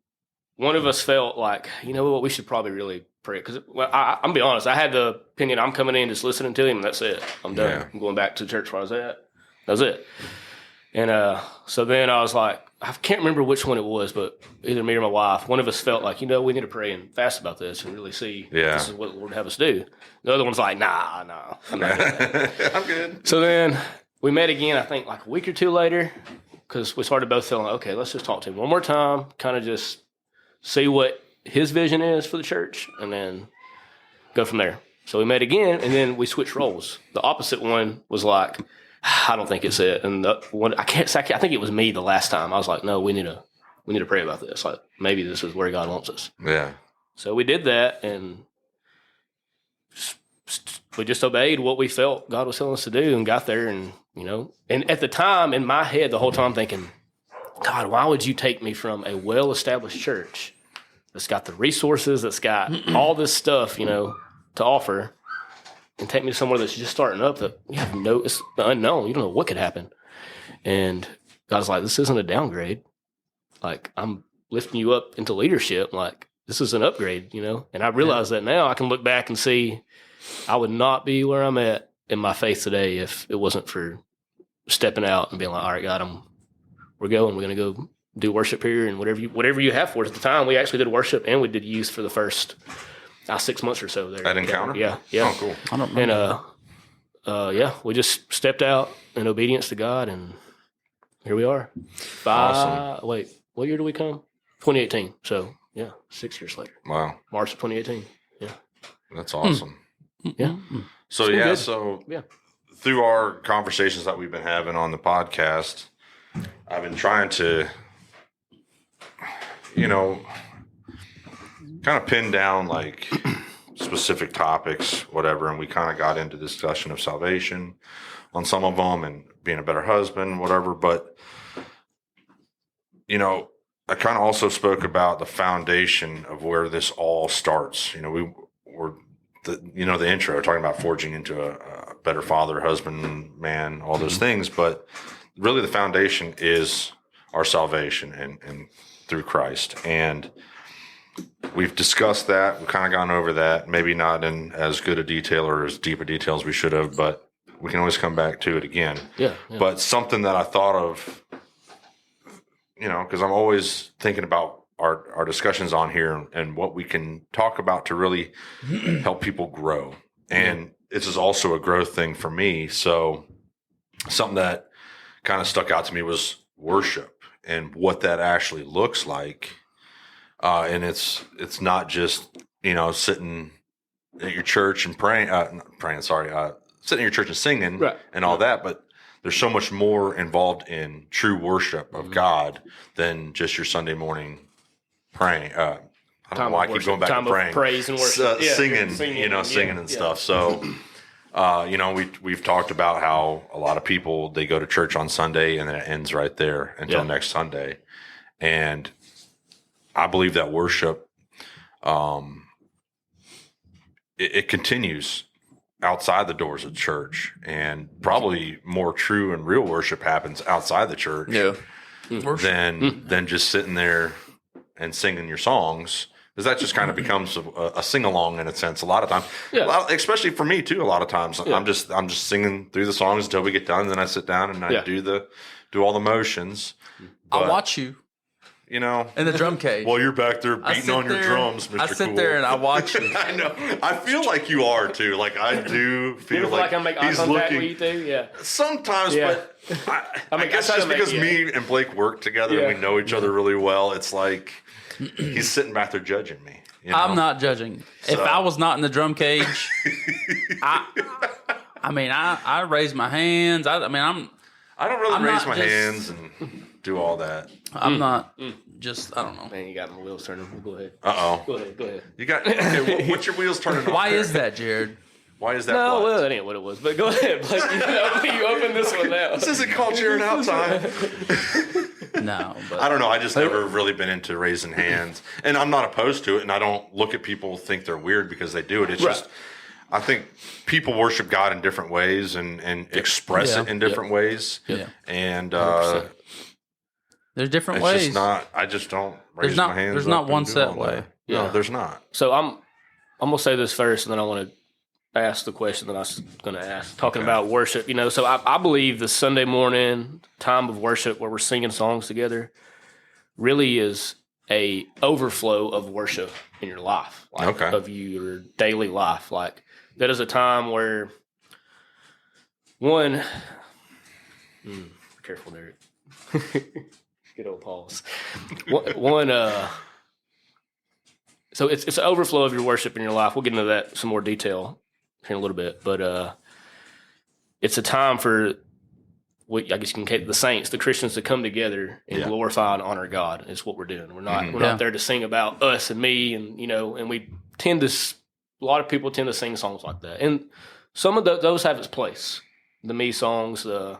Speaker 3: one of us felt like, you know what, we should probably really pray. Because I'm gonna be honest, I had the opinion I'm coming in just listening to him, and that's it. I'm done. Yeah. I'm going back to the church where I was at. That's it. And so then I was like, I can't remember which one it was, but either me or my wife, one of us felt like, we need to pray and fast about this and really see this is what the Lord would have us do. The other one's like, nah, I'm not doing that.
Speaker 1: I'm good.
Speaker 3: So then we met again, I think like a week or two later, because we started both feeling, okay, let's just talk to him one more time, kind of just see what his vision is for the church, and then go from there. So we met again, and then we switched roles. The opposite one was like, I don't think it's it. And the one, I think it was me the last time. I was like, no, we need to pray about this. Like, maybe this is where God wants us.
Speaker 1: Yeah.
Speaker 3: So we did that, and we just obeyed what we felt God was telling us to do, and got there. And and at the time, in my head, the whole time thinking, God, why would you take me from a well-established church that's got the resources, that's got all this stuff, to offer, and take me to somewhere that's just starting up that we have it's the unknown. You don't know what could happen. And God's like, this isn't a downgrade. Like, I'm lifting you up into leadership. Like, this is an upgrade, And I realize that now. I can look back and see I would not be where I'm at in my faith today if it wasn't for stepping out and being like, all right, God, we're going. We're going to go do worship here, and whatever you have for us. At the time, we actually did worship and we did youth for the first 6 months or so there.
Speaker 1: At Encounter?
Speaker 3: Yeah.
Speaker 1: Oh, cool.
Speaker 2: I don't remember.
Speaker 3: And we just stepped out in obedience to God, and here we are.
Speaker 1: Awesome.
Speaker 3: Wait, what year did we come? 2018. So, 6 years later.
Speaker 1: Wow.
Speaker 3: March of 2018. Yeah.
Speaker 1: That's awesome.
Speaker 3: Yeah.
Speaker 1: So, through our conversations that we've been having on the podcast, I've been trying to, kind of pin down like specific topics, whatever. And we kind of got into discussion of salvation on some of them and being a better husband, whatever. But, I kind of also spoke about the foundation of where this all starts. We were, the intro, talking about forging into a better father, husband, man, all those things. But really the foundation is our salvation and through Christ. And we've discussed that. We've kind of gone over that, maybe not in as good a detail or as deep a detail as we should have, but we can always come back to it again.
Speaker 3: Yeah.
Speaker 1: But something that I thought of, because I'm always thinking about our discussions on here and what we can talk about to really help people grow. And this is also a growth thing for me. So something that kind of stuck out to me was worship and what that actually looks like. And it's not just, sitting at your church and sitting in your church and singing and all that, but there's so much more involved in true worship of God than just your Sunday morning praying. I don't know why I keep going back to praying.
Speaker 3: Praise and worship.
Speaker 1: Singing and stuff. So, we've talked about how a lot of people, they go to church on Sunday and then it ends right there until next Sunday. And I believe that worship, it continues outside the doors of church, and probably more true and real worship happens outside the church than just sitting there and singing your songs, because that just kind of becomes a sing-along in a sense a lot of times. Especially for me too, a lot of times I'm just singing through the songs until we get done, and then I sit down and I do all the motions. But,
Speaker 2: I watch you.
Speaker 1: In
Speaker 2: the drum cage.
Speaker 1: Well, you're back there beating on your drums, Mr.
Speaker 2: I sit
Speaker 1: Cool.
Speaker 2: there and I watch you.
Speaker 1: I know. I feel like you are too. Like I do feel like
Speaker 3: I make eye contact with you too. Yeah.
Speaker 1: Sometimes, but I guess just because me and Blake work together and we know each other really well, it's like he's sitting back there judging me.
Speaker 2: I'm not judging. So. If I was not in the drum cage, I raise my hands. I don't really raise my hands and do all that. I'm not just, I don't know.
Speaker 3: Man, you got my wheels turning. Go ahead.
Speaker 1: Uh-oh.
Speaker 3: Go ahead.
Speaker 1: You got, what's your wheels turning on?
Speaker 2: Why is that, Jared?
Speaker 1: Why is that?
Speaker 3: No, well, that ain't what it was. But go ahead. Blake, you open this one now.
Speaker 1: This isn't called cheering out time.
Speaker 2: No, but
Speaker 1: I don't know. I just never really been into raising hands, and I'm not opposed to it. And I don't look at people think they're weird because they do it. It's just I think people worship God in different ways and express it in different ways.
Speaker 2: Yeah,
Speaker 1: and
Speaker 2: there's different
Speaker 1: it's
Speaker 2: ways.
Speaker 1: Just not. I just don't raise my hands.
Speaker 2: There's not one set way.
Speaker 1: No, there's not.
Speaker 3: So I'm gonna say this first, and then I want to ask the question that I was going to ask, talking about worship. So I believe the Sunday morning time of worship where we're singing songs together really is a overflow of worship in your life, of your daily life. Like that is a time where one, careful, Derick. Good old pause. So it's an overflow of your worship in your life. We'll get into that some more detail here in a little bit, but it's a time for I guess you can call the saints, the Christians, to come together and glorify and honor God. Is what we're doing. We're not there to sing about us and me, and and we tend to. A lot of people tend to sing songs like that, and some of those have its place. The me songs, the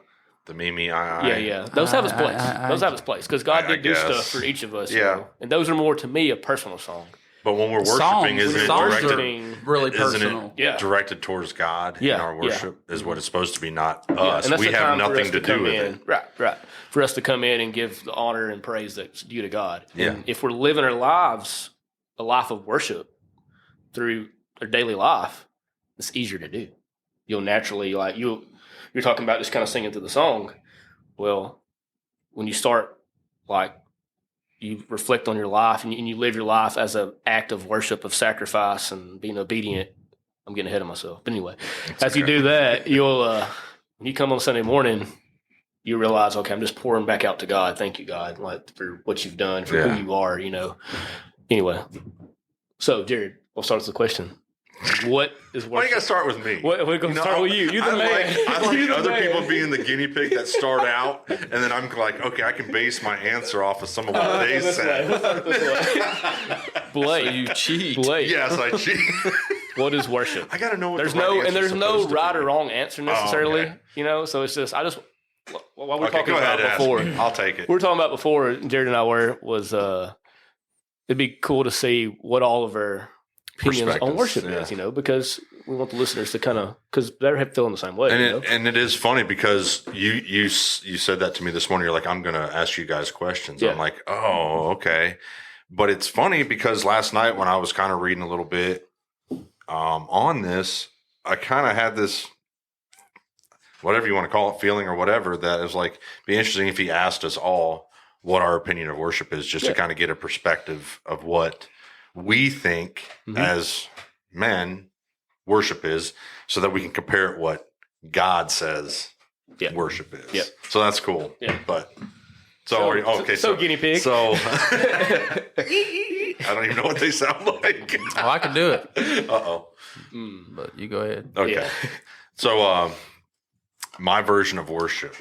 Speaker 1: me, I.
Speaker 3: Yeah. Those have its place. Those have its place because God did do stuff for each of us. And those are more to me a personal song.
Speaker 1: But when we're worshiping, isn't it directed
Speaker 2: really personal?
Speaker 1: Directed towards God in our worship is what it's supposed to be, not us.
Speaker 3: And
Speaker 1: we have nothing to do with it.
Speaker 3: Right. For us to come in and give the honor and praise that's due to God.
Speaker 1: Yeah.
Speaker 3: And if we're living our lives, a life of worship through our daily life, it's easier to do. You'll naturally, you're talking about just kind of singing through the song. Well, when you start, you reflect on your life and you live your life as an act of worship, of sacrifice, and being obedient. I'm getting ahead of myself. But anyway, you do that, you'll when you come on Sunday morning, you realize, okay, I'm just pouring back out to God. Thank you, God, for what you've done, for who you are, Anyway, so Jared, we'll start with the question. What is worship?
Speaker 1: Why you got to start with me?
Speaker 3: We're going to start with you. You're the man.
Speaker 1: I like other people being the guinea pig that start out, and then I'm like, okay, I can base my answer off of some of what they said.
Speaker 3: Blake,
Speaker 2: you cheat.
Speaker 3: Blake.
Speaker 1: Yes, I cheat.
Speaker 3: What is worship?
Speaker 1: I got to know what
Speaker 3: there's no right or wrong answer necessarily. So it's just what we're talking about before.
Speaker 1: I'll take it.
Speaker 3: We were talking about before. Jared and I was it'd be cool to see what all of our opinions on worship is, because we want the listeners to because they're feeling the same way.
Speaker 1: And it is funny because you said that to me this morning. You're like, I'm going to ask you guys questions. I'm like, oh, okay. But it's funny because last night when I was kind of reading a little bit on this, I kind of had this, whatever you want to call it, feeling or whatever, that is like, be interesting if he asked us all what our opinion of worship is, just to kind of get a perspective of what we think as men worship is, so that we can compare it what God says worship is.
Speaker 3: Yep.
Speaker 1: So that's cool.
Speaker 3: Yeah.
Speaker 1: But so
Speaker 3: guinea pig.
Speaker 1: So I don't even know what they sound like.
Speaker 2: Oh, I can do it.
Speaker 1: Uh-oh.
Speaker 2: But you go ahead.
Speaker 1: Okay.
Speaker 3: Yeah.
Speaker 1: So my version of worship.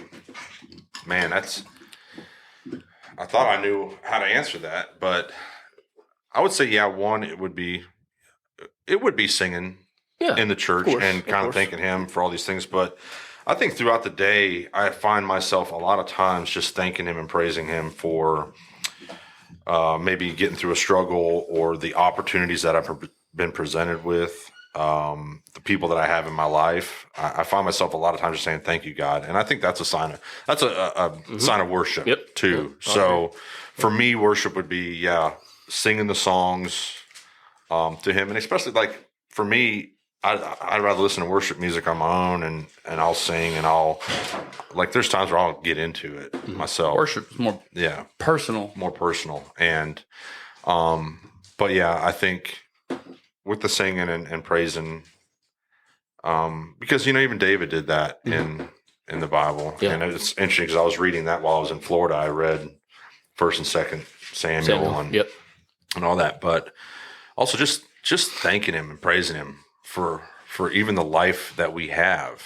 Speaker 1: Man, I thought I knew how to answer that, but I would say, one, it would be singing in the church and kind of thanking him for all these things. But I think throughout the day, I find myself a lot of times just thanking him and praising him for maybe getting through a struggle or the opportunities that I've been presented with, the people that I have in my life. I find myself a lot of times just saying, thank you, God. And I think that's a sign of, sign of worship too. Yep. So for me, worship would be, singing the songs to him. And especially for me, I'd rather listen to worship music on my own and I'll sing and there's times where I'll get into it myself.
Speaker 2: Worship is more personal.
Speaker 1: More personal. And but I think with the singing and praising, because even David did that in the Bible. And it's interesting because I was reading that while I was in Florida. I read 1st and 2nd Samuel. And all that, but also just thanking him and praising him for even the life that we have,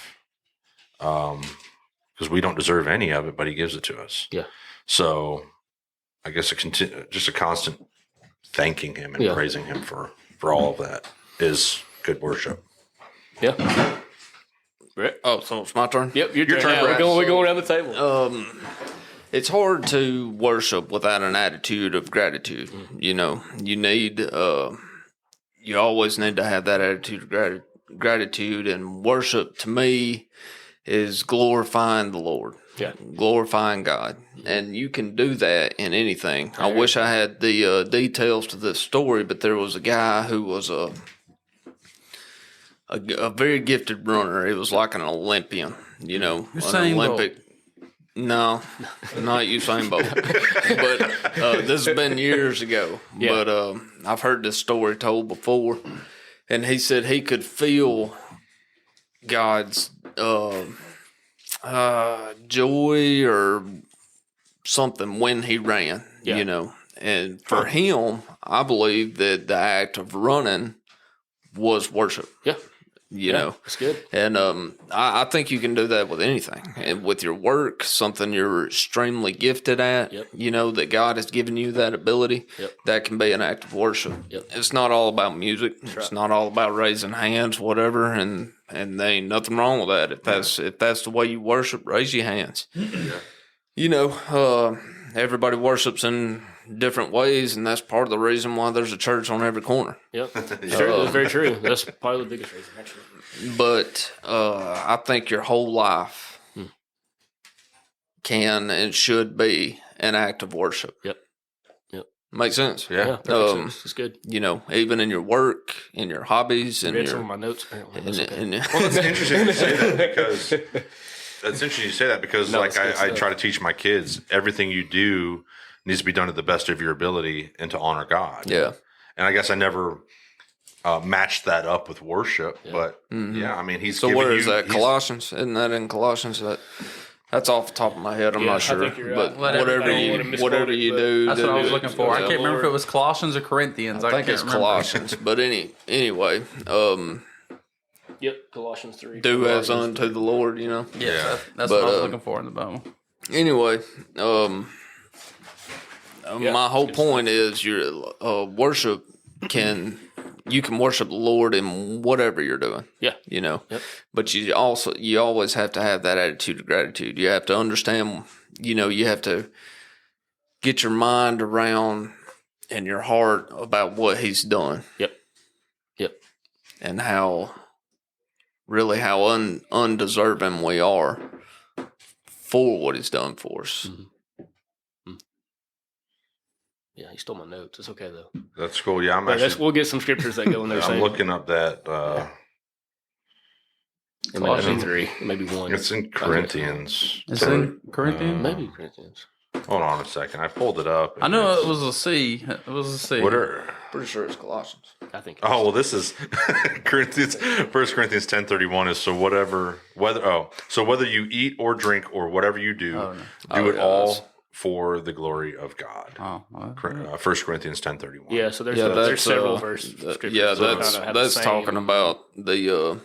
Speaker 1: because we don't deserve any of it, but he gives it to us. Yeah. So I guess just a constant thanking him and praising him for all of that is good worship.
Speaker 3: Yeah.
Speaker 4: Oh, so it's my turn?
Speaker 3: Yep, your turn. We're going around the table.
Speaker 4: it's hard to worship without an attitude of gratitude. You know, you always need to have that attitude of gratitude, and worship to me is glorifying the Lord.
Speaker 3: Yeah.
Speaker 4: Glorifying God. And you can do that in anything. I wish I had the details to this story, but there was a guy who was a very gifted runner. He was like an Olympian, you know,
Speaker 2: Usain
Speaker 4: Olympic.
Speaker 2: Bolt.
Speaker 4: No, not Usain Bolt. But this has been years ago.
Speaker 3: Yeah.
Speaker 4: But I've heard this story told before. And he said he could feel God's joy or something when he ran, you know. And for him, I believe that the act of running was worship.
Speaker 3: Yeah.
Speaker 4: You know,
Speaker 3: that's good.
Speaker 4: And I think you can do that with anything. And with your work, something you're extremely gifted at, you know, that God has given you that ability, that can be an act of worship. It's not all about music. It's not all about raising hands, whatever. And there ain't nothing wrong with that. If that's the way you worship, raise your hands. You know, everybody worships in different ways, and that's part of the reason why there's a church on every corner.
Speaker 3: Yep. That's very true. That's probably the biggest reason, actually.
Speaker 4: But I think your whole life can and should be an act of worship.
Speaker 3: Yep.
Speaker 4: Makes sense.
Speaker 3: Yeah. It's good.
Speaker 4: You know, even in your work, in your hobbies, and
Speaker 3: read some of my notes apparently.
Speaker 1: Well, that's interesting you say that because like I try to teach my kids, everything you do needs to be done to the best of your ability and to honor God.
Speaker 4: Yeah.
Speaker 1: And I guess I never matched that up with worship, but I mean, he's
Speaker 4: so where is that? Colossians? Isn't that in Colossians? That's off the top of my head. I'm not sure, but whatever you do,
Speaker 2: that's what I was looking for. I can't remember if it was Colossians or Corinthians.
Speaker 4: I think it's Colossians, but anyway,
Speaker 3: Colossians 3.
Speaker 4: Do as unto the Lord, you know.
Speaker 2: Yeah, that's what I was looking for in the Bible.
Speaker 4: Anyway, my whole point is your worship you can worship the Lord in whatever you're doing.
Speaker 3: Yeah.
Speaker 4: You know. But you always have to have that attitude of gratitude. You have to understand, you know, you have to get your mind around and your heart about what he's done.
Speaker 3: Yep.
Speaker 4: And how undeserving we are for what he's done for us.
Speaker 3: Yeah, he stole my notes. It's okay though.
Speaker 1: That's cool. Yeah,
Speaker 3: we'll get some scriptures that go in there.
Speaker 1: I'm looking up that.
Speaker 3: It might be 3, maybe 1.
Speaker 1: It's in Corinthians.
Speaker 2: It's in Corinthians?
Speaker 3: Maybe Corinthians.
Speaker 1: Hold on a second. I pulled it up.
Speaker 2: I know it was a C.
Speaker 4: Pretty sure it's Colossians.
Speaker 3: I think.
Speaker 1: Oh well, this is Corinthians. 1 Corinthians 10:31 is so whether you eat or drink or whatever you do, do it all for the glory of God. 1 Corinthians 10:31.
Speaker 3: Yeah, so there's several verses.
Speaker 4: That's talking about the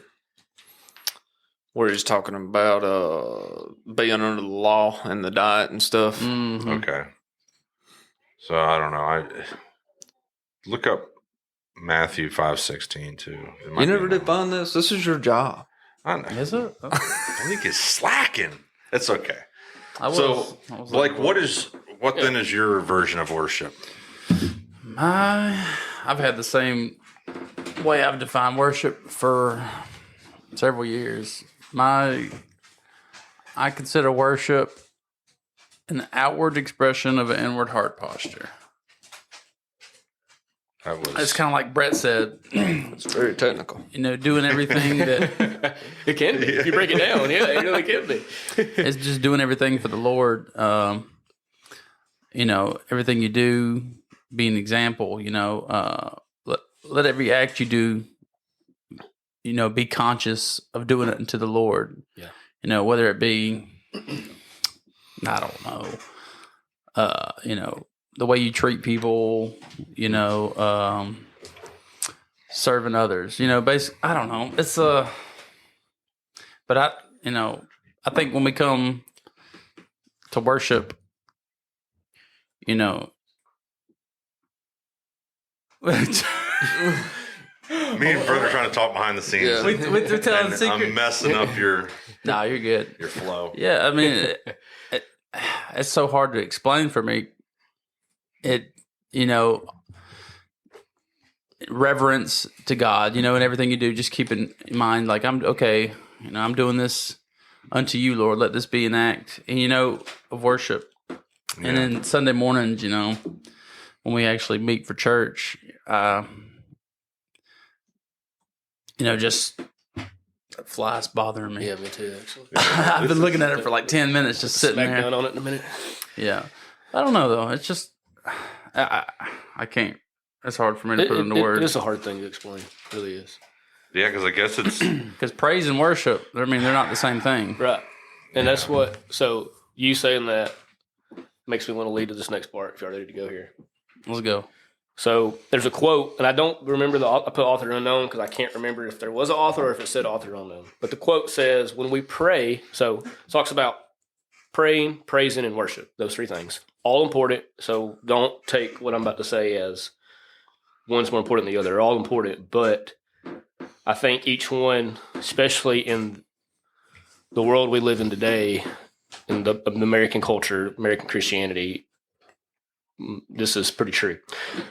Speaker 4: where he's talking about being under the law and the diet and stuff.
Speaker 2: Mm-hmm.
Speaker 1: Okay. So I don't know. I look up Matthew 5:16 too.
Speaker 4: You never did find this? This is your job.
Speaker 1: I know.
Speaker 2: Is it?
Speaker 1: I think it's slacking. It's okay.
Speaker 2: Like,
Speaker 1: what then is your version of worship?
Speaker 2: I've had the same way I've defined worship for several years. I consider worship an outward expression of an inward heart posture. It's kind of like Brett said.
Speaker 4: It's very technical.
Speaker 2: You know, doing everything that
Speaker 3: it can be. If you break it down, it really can be.
Speaker 2: It's just doing everything for the Lord. You know, everything you do, be an example. You know, let every act you do, you know, be conscious of doing it unto the Lord.
Speaker 3: Yeah.
Speaker 2: You know, whether it be, I don't know, you know, the way you treat people, you know, serving others, you know, basically, I don't know. It's but I think when we come to worship, you know,
Speaker 1: Me and Brett are trying to talk behind the scenes.
Speaker 4: Yeah.
Speaker 2: We're telling
Speaker 1: and
Speaker 2: secret.
Speaker 1: I'm messing up your
Speaker 2: No, you're good.
Speaker 1: your flow.
Speaker 2: Yeah, I mean, it's so hard to explain for me. Reverence to God, and everything you do, just keep in mind, like, I'm okay, I'm doing this unto you, Lord. Let this be an act, of worship. Yeah. And then Sunday mornings, when we actually meet for church, just flies bothering me.
Speaker 3: Yeah, me too, actually.
Speaker 2: I've been looking at it for like 10 minutes, just sitting there.
Speaker 3: Smack down on it in a minute.
Speaker 2: Yeah. I don't know, though. It's just, I can't. It's hard for me to put into words.
Speaker 3: It's a hard thing to explain. It really is.
Speaker 1: Yeah, because I guess it's...
Speaker 2: Because praise and worship, they're not the same thing.
Speaker 3: Right. And that's what... So, you saying that makes me want to lead to this next part, if you're ready to go here.
Speaker 2: Let's go.
Speaker 3: So, there's a quote, and I don't remember I put author unknown because I can't remember if there was an author or if it said author unknown. But the quote says, when we pray... So, it talks about praying, praising, and worship. Those three things. All important. So, don't take what I'm about to say as one's more important than the other. They're all important, but... I think each one, especially in the world we live in today, in the American culture, American Christianity, this is pretty true.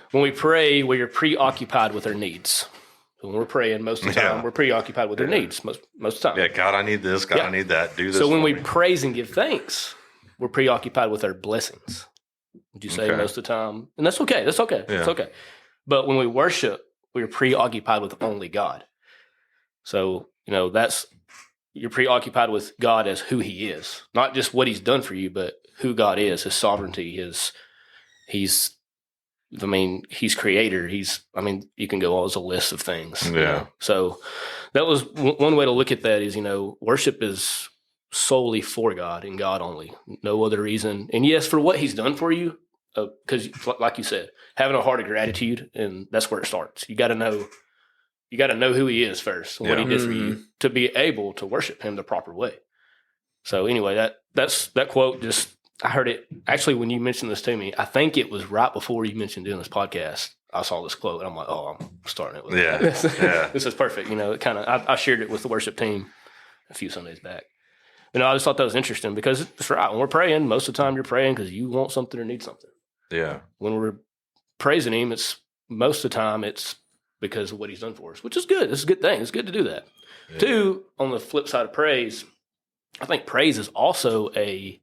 Speaker 3: When we pray, we are preoccupied with our needs. So when we're praying, most of the time, we're preoccupied with our needs, most of the time.
Speaker 1: Yeah, God, I need this. God, I need that. Do this.
Speaker 3: So when we praise and give thanks, we're preoccupied with our blessings. Would you say most of the time? And that's okay. That's okay. Yeah. That's okay. But when we worship, we're preoccupied with only God. So, you're preoccupied with God as who he is, not just what he's done for you, but who God is, his sovereignty, he's creator. You can go all as a list of things.
Speaker 1: Yeah.
Speaker 3: So that was one way to look at that is, worship is solely for God and God only, no other reason. And yes, for what he's done for you, because like you said, having a heart of gratitude, and that's where it starts. You got to know who he is first, and what he did for you, to be able to worship him the proper way. So anyway, that quote, just, I heard it, actually, when you mentioned this to me, I think it was right before you mentioned doing this podcast, I saw this quote, and I'm like, oh, I'm starting it with this. This is perfect. I shared it with the worship team a few Sundays back. I just thought that was interesting, because it's right. When we're praying, most of the time you're praying because you want something or need something.
Speaker 1: Yeah.
Speaker 3: When we're praising him, most of the time it's because of what he's done for us, which is good. It's a good thing. It's good to do that. Yeah. Two, on the flip side of praise, I think praise is also a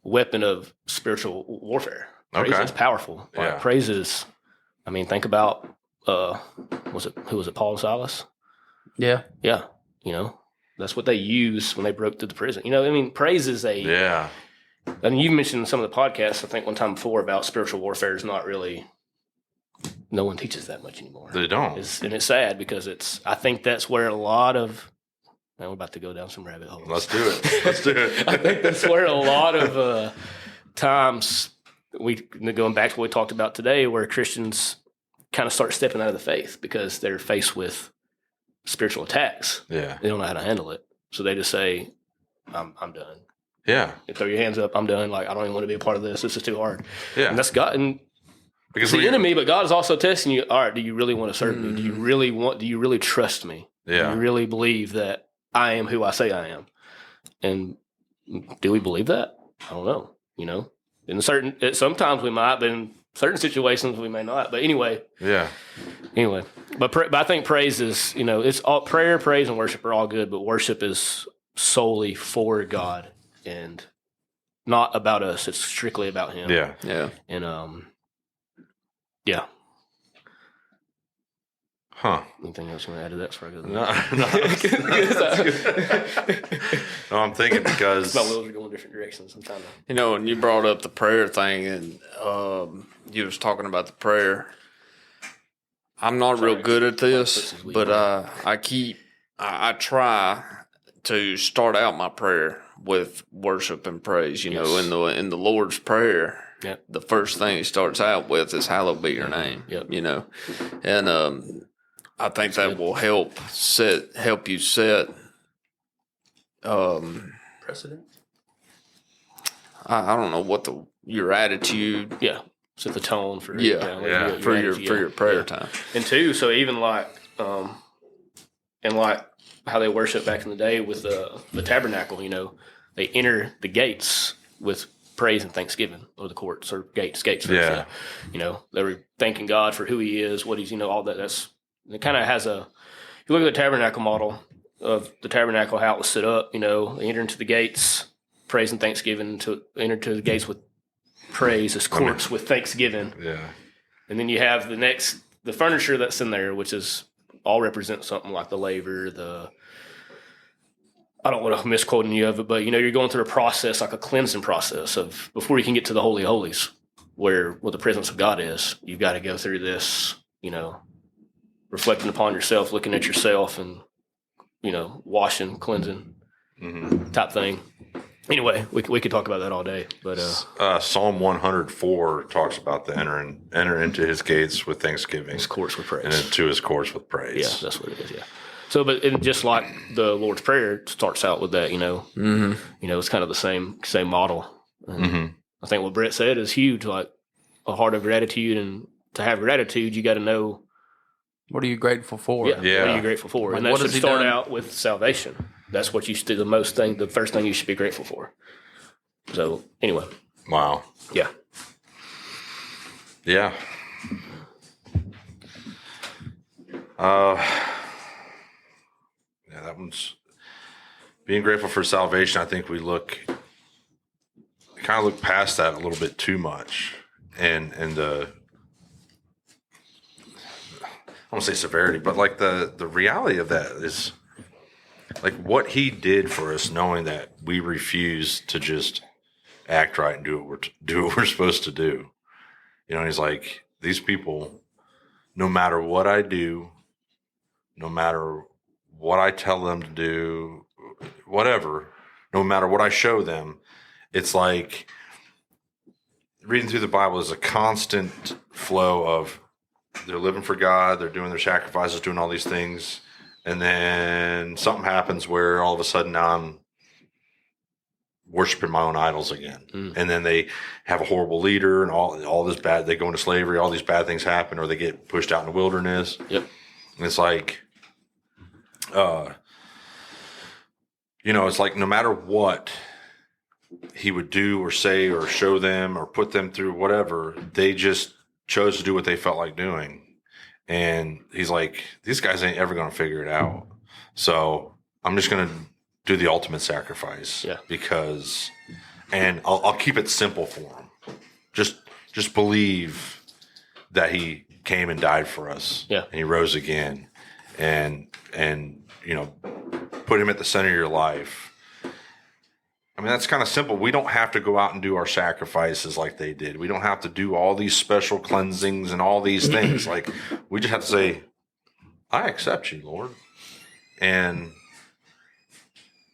Speaker 3: weapon of spiritual warfare. Praise is powerful.
Speaker 1: Yeah.
Speaker 3: Praise is, think about, who was it, Paul and Silas?
Speaker 2: Yeah.
Speaker 3: Yeah. That's what they used when they broke through the prison. Praise is a...
Speaker 1: Yeah.
Speaker 3: You mentioned in some of the podcasts, I think one time before, about spiritual warfare is not really... No one teaches that much anymore.
Speaker 1: They don't.
Speaker 3: And it's sad, because I think that's where a lot of... Now we're about to go down some rabbit holes.
Speaker 1: Let's do it.
Speaker 3: I think that's where a lot of times, going back to what we talked about today, where Christians kind of start stepping out of the faith because they're faced with spiritual attacks.
Speaker 1: Yeah.
Speaker 3: They don't know how to handle it. So they just say, I'm done.
Speaker 1: Yeah.
Speaker 3: You throw your hands up, I'm done. Like, I don't even want to be a part of this. This is too hard.
Speaker 1: Yeah.
Speaker 3: And that's God. And because it's the enemy, but God is also testing you. All right, do you really want to serve me? Do you really trust me?
Speaker 1: Yeah.
Speaker 3: Do you really believe that I am who I say I am? And do we believe that? I don't know. Sometimes we might, but in certain situations we may not. But anyway.
Speaker 1: Yeah.
Speaker 3: Anyway, but I think praise is, it's all prayer, praise, and worship are all good, but worship is solely for God and not about us. It's strictly about him.
Speaker 1: Yeah.
Speaker 4: Yeah.
Speaker 3: And yeah.
Speaker 1: Huh.
Speaker 3: Anything else you want to add to that? Sorry,
Speaker 1: No, I'm thinking because
Speaker 3: my wheels are going different directions. I'm trying to.
Speaker 4: And you brought up the prayer thing, and you was talking about the prayer. I'm not real good at this, but I try to start out my prayer with worship and praise. In the Lord's Prayer.
Speaker 3: Yep.
Speaker 4: The first thing he starts out with is "Hallowed be your name."
Speaker 3: Yep.
Speaker 4: And I think that will help you set
Speaker 2: precedent.
Speaker 4: I don't know what your attitude.
Speaker 3: Yeah. Set the tone for
Speaker 4: for your prayer time.
Speaker 3: And two, so even like and like how they worship back in the day with the tabernacle, they enter the gates with praise and thanksgiving, or the courts or gates.
Speaker 1: Yeah.
Speaker 3: They were thanking God for who He is, what He's, all that. It kind of has if you look at the tabernacle model of the tabernacle, how it was set up, they enter into the gates, praise and thanksgiving, to enter into the gates with praise, as courts with thanksgiving.
Speaker 1: Yeah.
Speaker 3: And then you have the furniture that's in there, which is all represents something like the laver, I don't want to misquote any of it, but you're going through a process, like a cleansing process of before you can get to the Holy of Holies, where the presence of God is. You've got to go through this, reflecting upon yourself, looking at yourself, and washing, cleansing type thing. Anyway, we could talk about that all day, but
Speaker 1: Psalm 104 talks about the enter into His gates with thanksgiving,
Speaker 3: His courts with praise,
Speaker 1: and into His courts with praise.
Speaker 3: Yeah, that's what it is. Yeah. So, but just like the Lord's Prayer starts out with that, it's kind of the same model. And I think what Brett said is huge, like a heart of gratitude, and to have gratitude, you got to know,
Speaker 2: what are you grateful for?
Speaker 3: Yeah. What are you grateful for?
Speaker 2: Like,
Speaker 3: and that should start out with salvation. That's what you should do. The first thing you should be grateful for. So anyway.
Speaker 1: Wow.
Speaker 3: Yeah.
Speaker 1: Yeah. That one's being grateful for salvation. I think we kind of look past that a little bit too much, and the, I won't say severity, but like the reality of that is like what He did for us, knowing that we refuse to just act right and do what we're supposed to do. He's like, these people, no matter what I do, no matter what I tell them to do, whatever, no matter what I show them, it's like reading through the Bible is a constant flow of they're living for God, they're doing their sacrifices, doing all these things, and then something happens where all of a sudden now I'm worshiping my own idols again. And then they have a horrible leader and all this bad, they go into slavery, all these bad things happen, or they get pushed out in the wilderness.
Speaker 3: Yep.
Speaker 1: And it's like, it's like no matter what He would do or say or show them or put them through whatever, they just chose to do what they felt like doing. And He's like, these guys ain't ever going to figure it out. So I'm just going to do the ultimate sacrifice.
Speaker 3: Yeah.
Speaker 1: Because, and I'll keep it simple for them. Just believe that He came and died for us.
Speaker 3: Yeah.
Speaker 1: And He rose again. And put Him at the center of your life. I mean, that's kind of simple. We don't have to go out and do our sacrifices like they did. We don't have to do all these special cleansings and all these things. Like, we just have to say, I accept You, Lord. And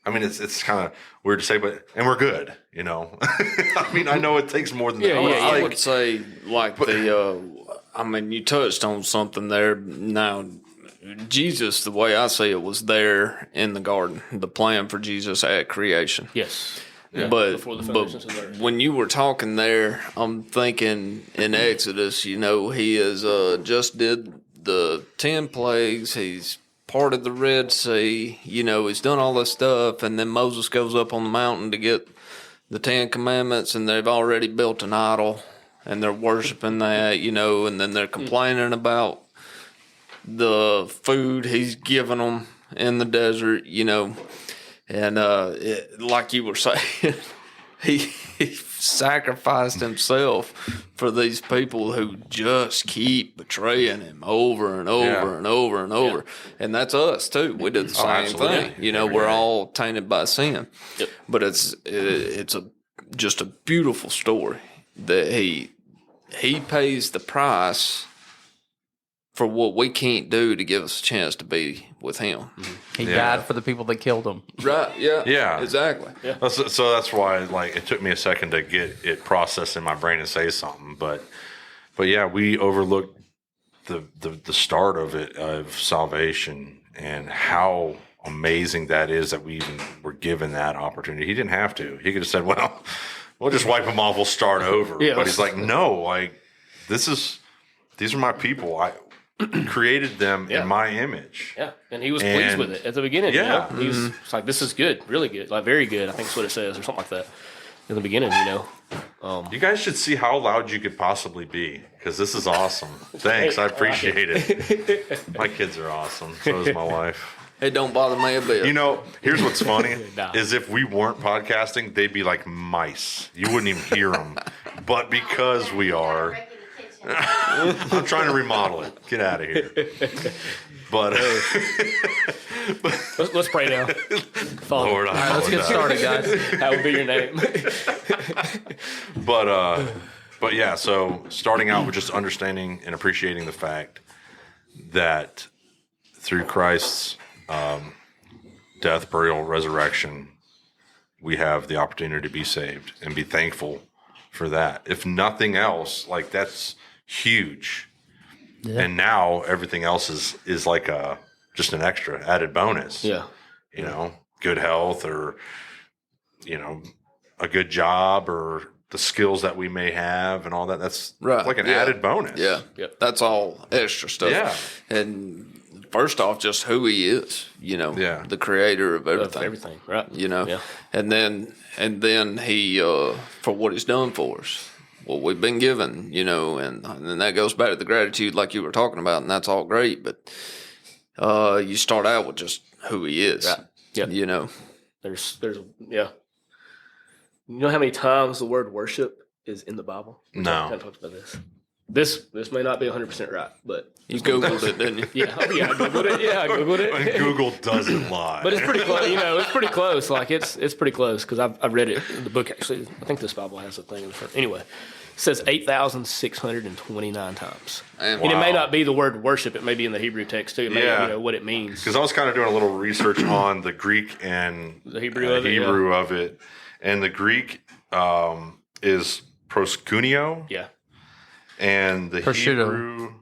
Speaker 1: I mean, it's kind of weird to say, and we're good, I mean, I know it takes more than that.
Speaker 4: I would say, you touched on something there. Now, Jesus, the way I see it, was there in the garden. The plan for Jesus at creation.
Speaker 3: Yes. Yeah,
Speaker 4: but when you were talking there, I'm thinking in Exodus, He is just did the 10 plagues. He's parted the Red Sea. He's done all this stuff, and then Moses goes up on the mountain to get the 10 Commandments, and they've already built an idol, and they're worshiping that, and then they're complaining about the food He's given them in the desert, and like you were saying, he sacrificed Himself for these people who just keep betraying Him over and over and over and over. Yeah. And that's us too. We did the same thing. We're all tainted by sin. Yep. But it's just a beautiful story that he pays the price for what we can't do to give us a chance to be with Him.
Speaker 2: He died for the people that killed Him.
Speaker 4: Right, yeah. Exactly.
Speaker 1: Yeah. So that's why it took me a second to get it processed in my brain and say something. But yeah, we overlooked the start of it, of salvation, and how amazing that is that we even were given that opportunity. He didn't have to. He could have said, well, we'll just wipe them off, we'll start over. Yeah. But He's like, no, these are my people. I created them in my image.
Speaker 3: Yeah, and He was pleased with it at the beginning.
Speaker 1: Yeah.
Speaker 3: He was like, this is good, really good, like very good, I think is what it says, or something like that. in the beginning, you know.
Speaker 1: You guys should see how loud you could possibly be, because this is awesome. Thanks, I appreciate it. My kids are awesome. So is my wife.
Speaker 4: It don't bother me a bit.
Speaker 1: You know, here's what's funny is if we weren't podcasting, they'd be like mice. You wouldn't even hear them. But because we are, I'm trying to remodel it. Get out of here. But
Speaker 3: let's pray now. Father.
Speaker 2: Lord, all right, let's get started, guys.
Speaker 3: That would be your name.
Speaker 1: But yeah, so starting out with just understanding and appreciating the fact that through Christ's death, burial, resurrection, we have the opportunity to be saved and be thankful for that. If nothing else, like that's huge. Yeah. And now everything else is like just an extra added bonus.
Speaker 3: Yeah.
Speaker 1: You know, good health or, you know, a good job or the skills that we may have and all that. That's like an added bonus.
Speaker 4: Yeah. Yep. That's all extra stuff.
Speaker 1: Yeah.
Speaker 4: And first off, just who he is, you know, the creator of everything.
Speaker 3: Everything, right.
Speaker 4: You know, and then he, for what he's done for us, what we've been given, you know, and that goes back to the gratitude like you were talking about, and that's all great. But you start out with just who he is.
Speaker 3: Right. Yeah.
Speaker 4: You know,
Speaker 3: there's You know how many times the word worship is in the Bible?
Speaker 1: No.
Speaker 3: I kind of talked about this. This may not be 100% right, but
Speaker 4: you Googled it, didn't you?
Speaker 3: Yeah, I Googled it. Yeah, I Googled it.
Speaker 1: And Google doesn't lie.
Speaker 3: But it's pretty close. You know, it's pretty close. Like it's pretty close because I've read it in the book. Actually, I think this Bible has a thing in the front. Anyway, it says 8,629 times. And it may not be the word worship. It may be in the Hebrew text too. It may you know what it means.
Speaker 1: Because I was kind of doing a little research on the Greek and
Speaker 3: the Hebrew
Speaker 1: of it, and the Greek is proskuneo.
Speaker 3: Yeah.
Speaker 1: And the
Speaker 2: prosciutto.
Speaker 1: Hebrew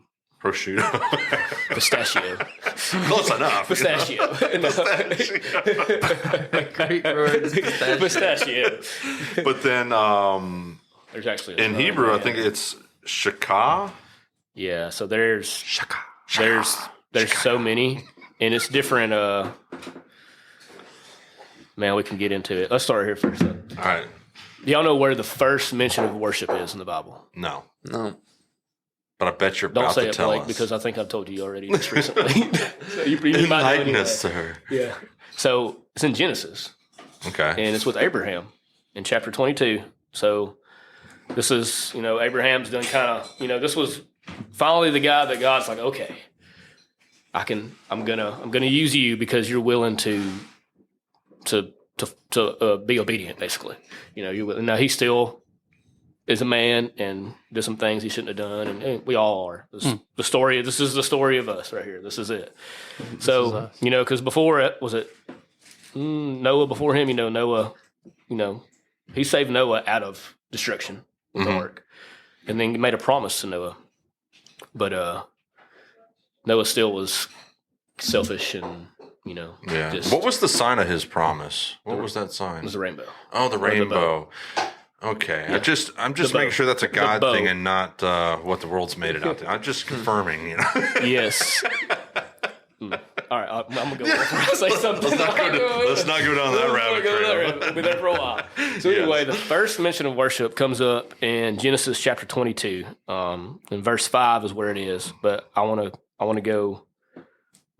Speaker 1: prosciutto.
Speaker 3: Pistachio.
Speaker 1: Close enough.
Speaker 3: Pistachio.
Speaker 2: Greek word is
Speaker 3: Pistachio.
Speaker 1: But then
Speaker 3: there's actually
Speaker 1: in Hebrew, I think it's shaka.
Speaker 3: Yeah, so there's
Speaker 1: shaka.
Speaker 3: There's so many, and it's different. Man, we can get into it. Let's start here first.
Speaker 1: All right.
Speaker 3: Do y'all know where the first mention of worship is in the Bible?
Speaker 1: No.
Speaker 3: But
Speaker 1: I bet you're about to tell us.
Speaker 3: Don't say it, Blake, because I think I've told you already just recently. So you might know anyway.
Speaker 1: Sir.
Speaker 3: Yeah. So it's in Genesis.
Speaker 1: Okay.
Speaker 3: And it's with Abraham in chapter 22. So this is, you know, Abraham's done kind of, you know, this was finally the guy that God's like, okay, I'm gonna use you because you're willing to be obedient, basically. You know, now he still is a man and did some things he shouldn't have done, and we all are. This is the story of us right here. This is it. So, you know, because before it, was it Noah before him? You know, Noah, you know, he saved Noah out of destruction with the ark, and then made a promise to Noah. But Noah still was selfish and, you know.
Speaker 1: Yeah. What was the sign of his promise? What was that sign?
Speaker 3: It was the rainbow.
Speaker 1: Oh, the rainbow. Okay. Yeah. I'm just making sure that's a God thing and not what the world's made it out to. I'm just confirming, you know.
Speaker 3: Yes. All right, I'm gonna go before I say something.
Speaker 1: Let's not go down that rabbit trail.
Speaker 3: We'll be there for a while. So anyway, the first mention of worship comes up in Genesis chapter 22. And verse 5 is where it is. But I want to go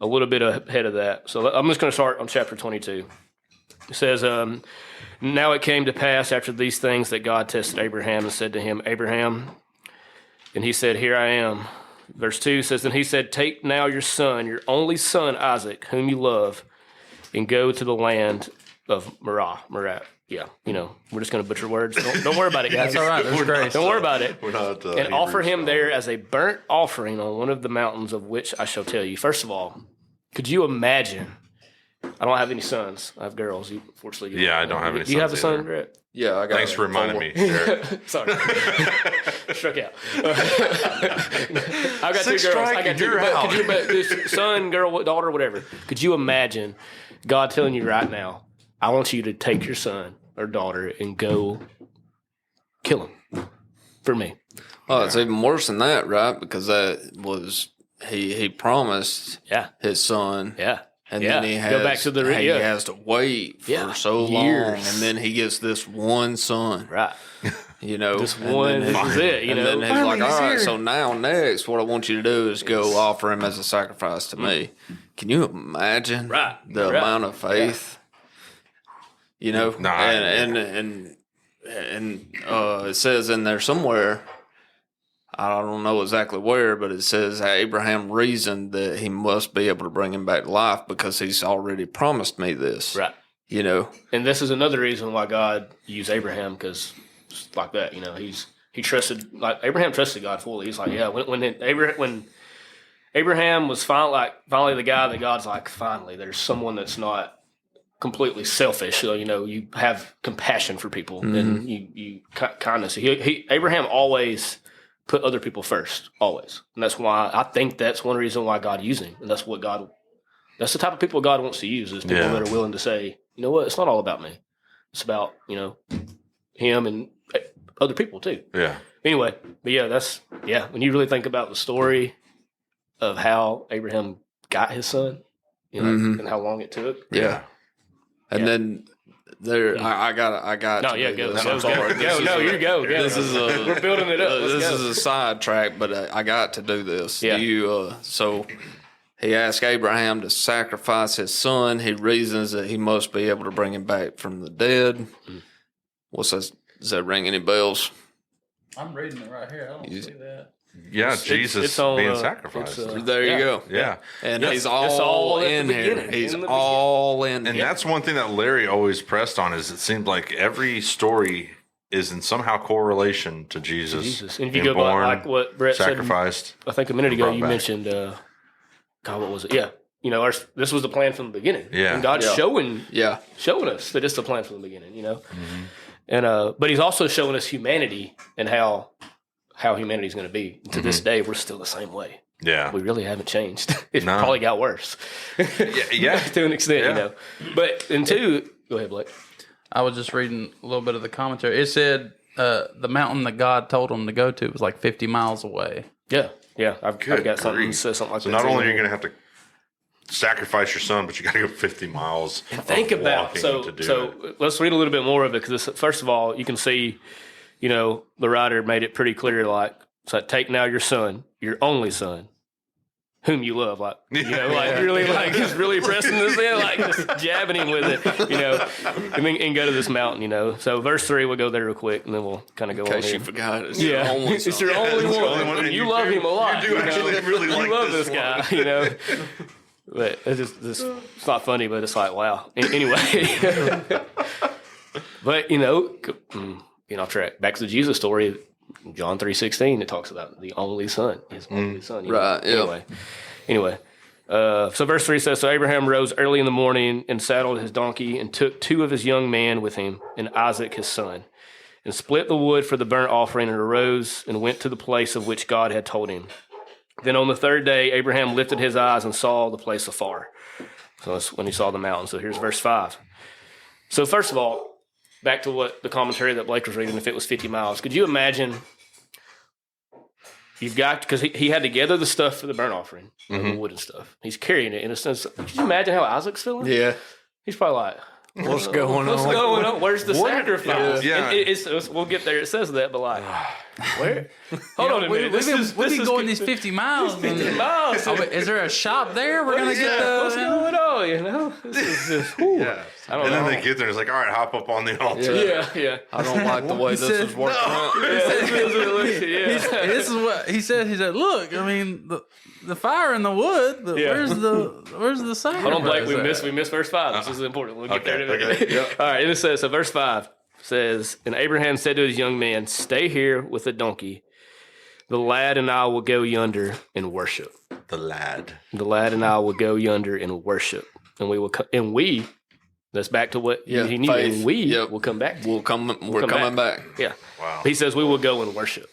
Speaker 3: a little bit ahead of that. So I'm just going to start on chapter 22. It says, now it came to pass after these things that God tested Abraham and said to him, Abraham, and he said, here I am. Verse 2 says, then he said, take now your son, your only son, Isaac, whom you love, and go to the land of Moriah. Yeah, you know, we're just going to butcher words. Don't worry about it, guys.
Speaker 2: That's all right. There's grace.
Speaker 3: Don't worry about it.
Speaker 1: We're not,
Speaker 3: and offer him there as a burnt offering on one of the mountains of which I shall tell you. First of all, could you imagine? I don't have any sons. I have girls. Fortunately,
Speaker 1: I don't have any sons.
Speaker 3: Do you have a son, Brett?
Speaker 4: Yeah, I got
Speaker 1: Thanks for reminding me, Derek.
Speaker 3: Sorry. Struck out. I've got 2 girls. I got 2 girls. Could you imagine, son, girl, daughter, whatever. Could you imagine God telling you right now, I want you to take your son or daughter and go kill him for me?
Speaker 4: Oh, it's even worse than that, right? Because that was he promised his son.
Speaker 3: Yeah.
Speaker 4: And then he has,
Speaker 3: go back to
Speaker 4: he has to wait for so long, and then he gets this one son.
Speaker 3: Right.
Speaker 4: You know,
Speaker 3: just one. This is it. You know,
Speaker 4: and then he's like, all right, so now next, what I want you to do is go offer him as a sacrifice to me. Can you imagine the amount of faith? You know, and it says in there somewhere, I don't know exactly where, but it says Abraham reasoned that he must be able to bring him back to life because he's already promised me this.
Speaker 3: Right.
Speaker 4: You know,
Speaker 3: and this is another reason why God used Abraham, because like that, you know, he trusted, like Abraham trusted God fully. He's like, yeah, when Abraham was finally the guy that God's like, finally, there's someone that's not completely selfish. So, you know, you have compassion for people and you kindness. Abraham always put other people first, always. And that's why I think that's one reason why God used him. And that's the type of people God wants to use, is people that are willing to say, you know what, it's not all about me. It's about, you know, him and other people too.
Speaker 1: Yeah.
Speaker 3: Anyway, but when you really think about the story of how Abraham got his son, you know, and how long it took.
Speaker 4: Yeah. And then there, I got.
Speaker 3: No,
Speaker 4: go.
Speaker 3: No, you go.
Speaker 4: This is
Speaker 3: we're building it up.
Speaker 4: This is a sidetrack, but I got to do this. Yeah. So he asked Abraham to sacrifice his son. He reasons that he must be able to bring him back from the dead. What's that? Does that ring any bells?
Speaker 2: I'm reading it right here. I don't see that.
Speaker 1: Yeah, Jesus being sacrificed.
Speaker 4: There you go.
Speaker 1: Yeah.
Speaker 4: And he's all in here. He's all in.
Speaker 1: And that's one thing that Larry always pressed on, is it seemed like every story is in somehow correlation to Jesus.
Speaker 3: And if you go by like what Brett
Speaker 1: sacrificed,
Speaker 3: said, I think a minute ago, you mentioned, God, what was it? Yeah. You know, this was the plan from the beginning.
Speaker 1: Yeah.
Speaker 3: And God's showing us that it's the plan from the beginning, you know? Mm-hmm. And but he's also showing us humanity and how humanity is going to be. To this day, we're still the same way.
Speaker 1: Yeah,
Speaker 3: we really haven't changed. It probably got worse.
Speaker 1: yeah,
Speaker 3: to an extent, you know. But go ahead, Blake.
Speaker 2: I was just reading a little bit of the commentary. It said the mountain that God told him to go to was like 50 miles away.
Speaker 3: Yeah. I've got something like that.
Speaker 1: So not only are you going to have to sacrifice your son, but you got to go 50 miles.
Speaker 3: And think about so let's read a little bit more of it, because first of all, you can see, you know, the writer made it pretty clear, like, so take now your son, your only son, whom you love, like, you know, like really, like just really pressing this in, like just jabbing him with it, you know, and go to this mountain, you know. So verse 3, we'll go there real quick, and then we'll kind of go on.
Speaker 4: In case you forgot, it's your only son.
Speaker 3: It's your only one. And you love him a lot.
Speaker 1: You do actually really like
Speaker 3: you love this guy, you know. But it's not funny, but it's like, wow. Anyway, but you know, getting off track. Back to the Jesus story, John 3:16. It talks about the only son, his only son.
Speaker 4: Right.
Speaker 3: Anyway. So verse 3 says, so Abraham rose early in the morning and saddled his donkey and took 2 of his young men with him and Isaac his son, and split the wood for the burnt offering, and arose and went to the place of which God had told him. Then on the 3rd day, Abraham lifted his eyes and saw the place afar. So that's when he saw the mountain. So here's verse 5. So first of all, back to what the commentary that Blake was reading, if it was 50 miles. Could you imagine, because he had to gather the stuff for the burnt offering, the wood and stuff. He's carrying it in a sense. Could you imagine how Isaac's feeling?
Speaker 4: Yeah.
Speaker 3: He's probably like,
Speaker 4: What's going on?
Speaker 3: Where's the sacrifice?
Speaker 1: Yeah.
Speaker 3: We'll get there. It says that, but like, where? Hold on a minute.
Speaker 2: We've been going these 50 miles.
Speaker 3: 50 miles.
Speaker 2: Is there a shop there? We're going to get the...
Speaker 3: What's going on, you know? This is just, I don't know.
Speaker 1: Then they get there, it's like, all right, hop up on the altar.
Speaker 3: Yeah.
Speaker 4: I don't like the way this is working out.
Speaker 2: This is what he said. He said, look, I mean, the fire and the wood, but where's the sacrifice?
Speaker 3: Hold on, Blake. We missed verse 5. This is important. We'll get there in a minute.
Speaker 1: Okay. Yep.
Speaker 3: All right, and it says, so verse 5 says, and Abraham said to his young man, stay here with the donkey. The lad and I will go yonder and worship.
Speaker 1: The lad
Speaker 3: and I will go yonder and worship. And we that's back to what he knew.
Speaker 4: Faith.
Speaker 3: And we will come back.
Speaker 4: We're coming back.
Speaker 3: Yeah.
Speaker 1: Wow.
Speaker 3: He says we will go and worship.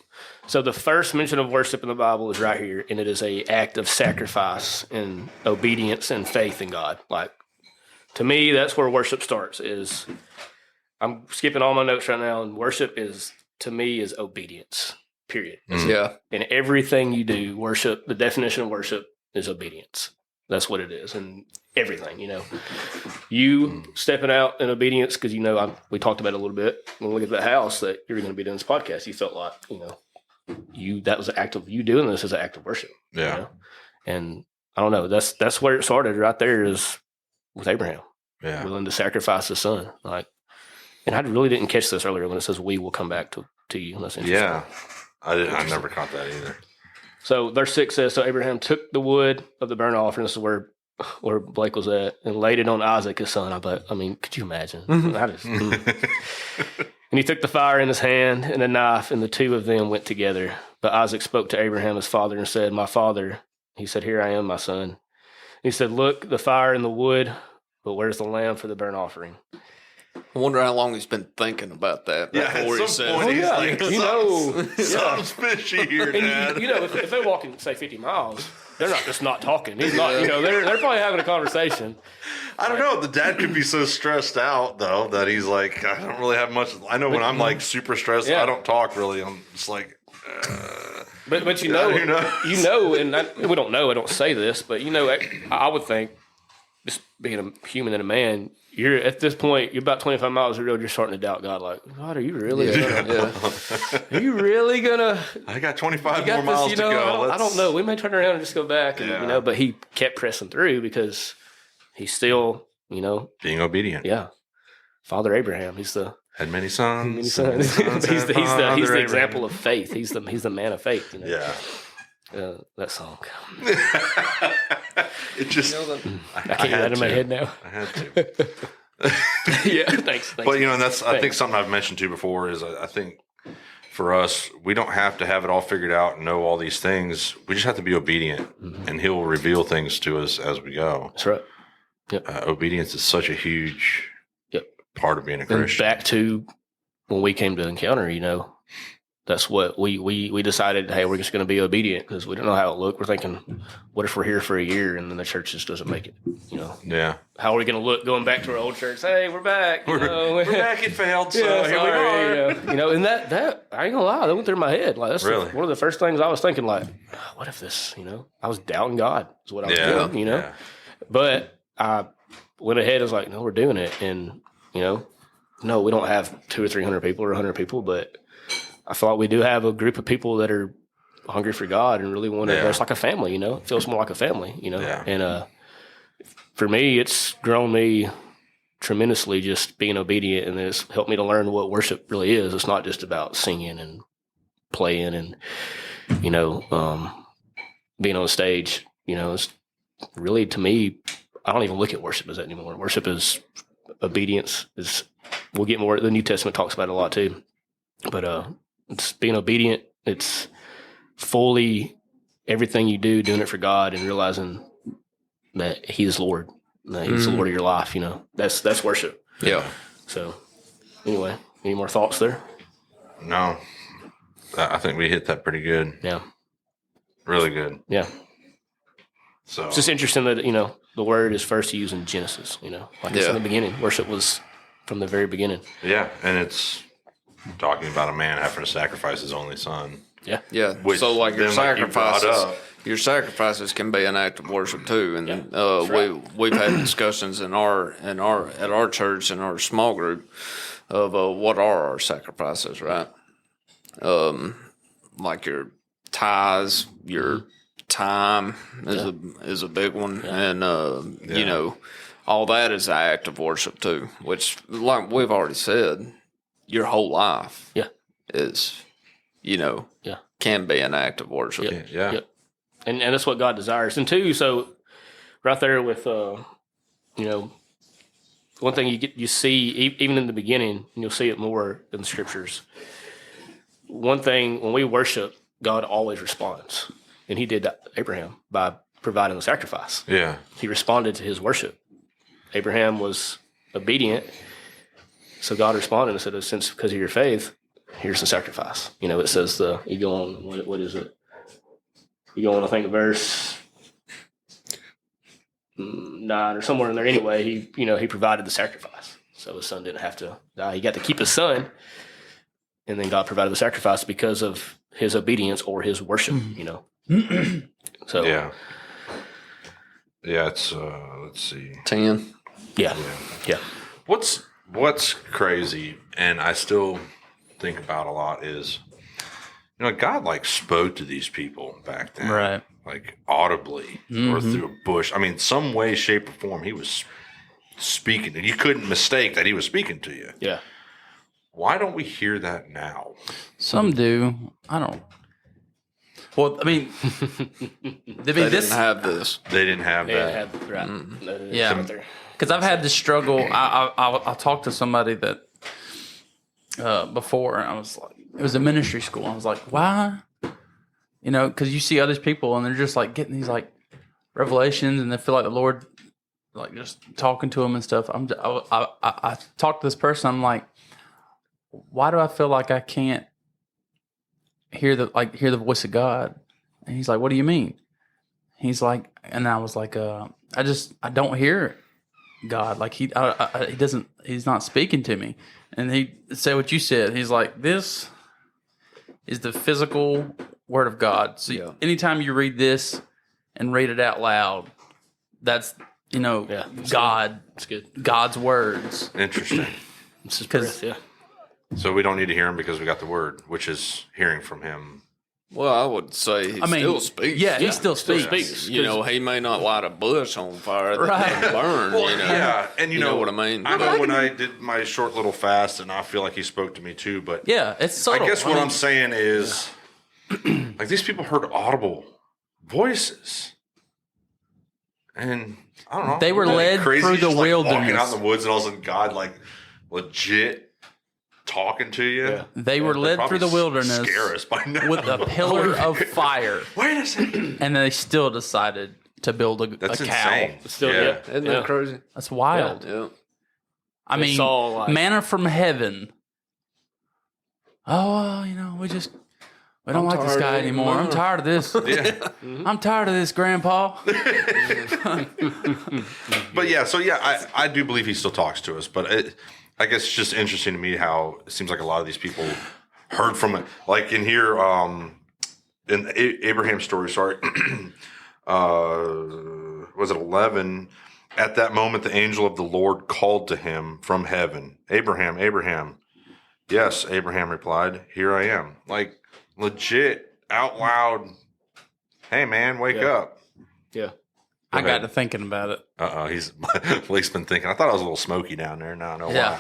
Speaker 3: So the first mention of worship in the Bible is right here, and it is a act of sacrifice and obedience and faith in God. Like, to me, that's where worship starts. I'm skipping all my notes right now, and worship to me is obedience. Period.
Speaker 4: Yeah.
Speaker 3: And everything you do, worship. The definition of worship is obedience. That's what it is. And everything, you stepping out in obedience, because, we talked about it a little bit when we look at the house that you're going to be doing this podcast. You felt like, that was an act of you doing this as an act of worship.
Speaker 1: Yeah.
Speaker 3: And I don't know, that's where it started right there, is with Abraham.
Speaker 1: Yeah.
Speaker 3: Willing to sacrifice his son. And I really didn't catch this earlier when it says we will come back to you. That's interesting.
Speaker 1: Yeah. I never caught that either.
Speaker 3: So verse 6 says, so Abraham took the wood of the burnt offering, this is where Blake was at, and laid it on Isaac, his son. Could you imagine? And he took the fire in his hand and a knife, and the two of them went together. But Isaac spoke to Abraham, his father, and said, my father. He said, here I am, my son. He said, look, the fire and the wood, but where's the lamb for the burnt offering?
Speaker 4: I wonder how long he's been thinking about that.
Speaker 1: Yeah,
Speaker 4: before
Speaker 1: at
Speaker 4: he
Speaker 1: some
Speaker 4: says,
Speaker 1: point he's like,
Speaker 3: something's
Speaker 1: fishy here, Dad.
Speaker 3: And if they're walking, say, 50 miles, they're not just not talking. He's not, they're probably having a conversation.
Speaker 1: I don't know. The dad could be so stressed out, though, that he's like, I don't really have much. I know when I'm like super stressed, I don't talk really. I'm just like,
Speaker 3: But we don't know. I don't say this, but I would think, just being a human and a man, you're at this point, you're about 25 miles of the road, you're starting to doubt God. Like, God, are you really are you really gonna?
Speaker 1: I got 25 more miles to go.
Speaker 3: I don't know. We may turn around and just go back, and but he kept pressing through because he's still,
Speaker 1: being obedient.
Speaker 3: Yeah, Father Abraham. He's the
Speaker 1: had many sons.
Speaker 3: He's the example of faith. He's the man of faith.
Speaker 1: Yeah.
Speaker 3: That song.
Speaker 1: It just
Speaker 3: I can't get that in my head now.
Speaker 1: I had to.
Speaker 3: Yeah, thanks.
Speaker 1: But and that's I think something I've mentioned to you before is I think for us we don't have to have it all figured out and know all these things. We just have to be obedient, and He'll reveal things to us as we go.
Speaker 3: That's right. Yep.
Speaker 1: Obedience is such a huge part of being a Christian.
Speaker 3: And back to when we came to Encounter, that's what we decided. Hey, we're just going to be obedient because we don't know how it looked. We're thinking, what if we're here for a year and then the church just doesn't make it?
Speaker 1: Yeah.
Speaker 3: How are we going to look going back to our old church? Hey, we're back.
Speaker 1: We're back. It failed. So here we are.
Speaker 3: And that I ain't gonna lie, that went through my head. Like that's
Speaker 1: really
Speaker 3: one of the first things I was thinking. Like, what if this? I was doubting God. Is what I was doing.
Speaker 1: Yeah.
Speaker 3: But I went ahead and was like, no, we're doing it, and no, we don't have 200 or 300 people or 100 people, but I feel like we do have a group of people that are hungry for God and really want to. It's like a family, It feels more like a family,
Speaker 1: Yeah.
Speaker 3: And for me, it's grown me tremendously just being obedient, and it's helped me to learn what worship really is. It's not just about singing and playing and being on stage. It's really, to me, I don't even look at worship as that anymore. Worship is obedience. We'll get more. The New Testament talks about it a lot too, but it's being obedient. It's fully everything you do, doing it for God and realizing that He is Lord, that He's the Lord of your life. That's worship.
Speaker 4: Yeah.
Speaker 3: So anyway, any more thoughts there?
Speaker 1: No, I think we hit that pretty good.
Speaker 3: Yeah.
Speaker 1: Really good.
Speaker 3: Yeah.
Speaker 1: So
Speaker 3: it's just interesting that the word is first used in Genesis. It's in the beginning. Worship was from the very beginning.
Speaker 1: Yeah, and it's talking about a man having to sacrifice his only son.
Speaker 3: Yeah.
Speaker 4: Yeah. So like your sacrifices can be an act of worship too. And we've had discussions at our church, in our small group, of what are our sacrifices, right? Like your tithes, your time is a big one, and all that is an act of worship too, which, like we've already said, your whole life is, can be an act of worship.
Speaker 1: Yeah.
Speaker 3: Yep. And that's what God desires. And two, so right there with, one thing you see even in the beginning, and you'll see it more in the scriptures. One thing, when we worship, God always responds. And He did that to Abraham by providing the sacrifice.
Speaker 1: Yeah.
Speaker 3: He responded to his worship. Abraham was obedient, so God responded and said, since because of your faith, here's the sacrifice. It says you go on, what is it? You go on, I think, verse 9 or somewhere in there. Anyway, he provided the sacrifice, so his son didn't have to die. He got to keep his son, and then God provided the sacrifice because of his obedience or his worship. So
Speaker 1: Yeah, it's let's see,
Speaker 4: 10.
Speaker 3: Yeah.
Speaker 1: What's crazy, and I still think about a lot is, God like spoke to these people back then,
Speaker 2: Right?
Speaker 1: Like audibly or through a bush. I mean, some way, shape, or form, he was speaking, and you couldn't mistake that he was speaking to you.
Speaker 3: Yeah.
Speaker 1: Why don't we hear that now?
Speaker 2: Some do. I don't. Well, I mean,
Speaker 4: They didn't have this.
Speaker 1: They didn't have that.
Speaker 3: Had, right.
Speaker 2: Yeah. Because I've had the struggle. I talked to somebody that before, and I was like, it was a ministry school. I was like, why? Because you see other people, and they're just like getting these like revelations, and they feel like the Lord, like just talking to them and stuff. I talked to this person. I'm like, why do I feel like I can't hear the voice of God? And he's like, what do you mean? He's like, and I was like, I don't hear God. Like he doesn't, he's not speaking to me. And he said what you said. He's like, this is the physical word of God. So anytime you read this and read it out loud, that's, God,
Speaker 3: it's good.
Speaker 2: God's words.
Speaker 1: Interesting.
Speaker 3: This is breath, yeah.
Speaker 1: So we don't need to hear him because we got the word, which is hearing from him.
Speaker 4: Well, I would say he still speaks.
Speaker 2: Yeah, he still speaks.
Speaker 4: He may not light a bush on fire that can burn.
Speaker 1: Yeah, and you know
Speaker 4: what I mean.
Speaker 1: I know when I did my short little fast, and I feel like he spoke to me too. But
Speaker 2: yeah, it's subtle.
Speaker 1: I guess what I'm saying is, like these people heard audible voices, and I don't know.
Speaker 2: They were led
Speaker 1: crazy,
Speaker 2: through the
Speaker 1: just,
Speaker 2: wilderness.
Speaker 1: walking out in the woods, and all of a sudden God like legit talking to you.
Speaker 2: Yeah. They were led through the wilderness
Speaker 1: scare us by now.
Speaker 2: with a pillar of fire.
Speaker 1: Wait a second.
Speaker 2: And they still decided to build a
Speaker 1: That's
Speaker 2: cow.
Speaker 1: insane.
Speaker 3: Still,
Speaker 4: Isn't that crazy?
Speaker 2: That's wild.
Speaker 4: Yeah.
Speaker 2: I mean, manna from heaven. Oh, we don't like this guy anymore. I'm tired of this.
Speaker 1: Yeah.
Speaker 2: I'm tired of this, Grandpa.
Speaker 1: But I do believe he still talks to us. But I guess it's just interesting to me how it seems like a lot of these people heard from it. Like in here, in Abraham's story, was it 11? At that moment, the angel of the Lord called to him from heaven, Abraham, Abraham. Yes, Abraham replied, here I am. Like legit, out loud, hey man, wake up.
Speaker 3: Yeah.
Speaker 2: I got to thinking about it.
Speaker 1: Blake's been thinking. I thought I was a little smoky down there. Now I know why.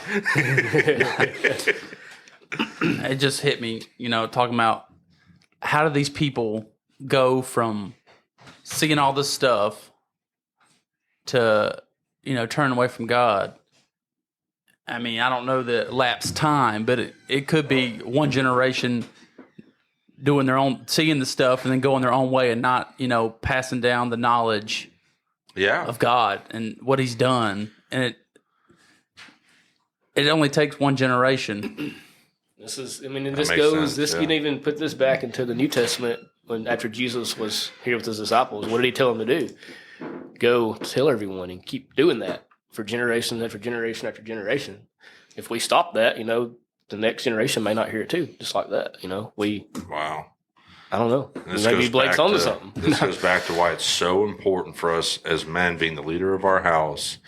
Speaker 2: It just hit me, talking about how do these people go from seeing all this stuff to, turn away from God. I mean, I don't know the elapsed time, but it could be one generation doing their own, seeing the stuff and then going their own way and not, passing down the knowledge of God and what he's done. And it only takes one generation.
Speaker 3: You can even put this back into the New Testament when after Jesus was here with his disciples. What did he tell them to do? Go tell everyone and keep doing that for generation after generation after generation. If we stop that, the next generation may not hear it too, just like that.
Speaker 1: Wow.
Speaker 3: I don't know. Maybe Blake's onto something.
Speaker 1: This goes back to why it's so important for us as men, being the leader of our house,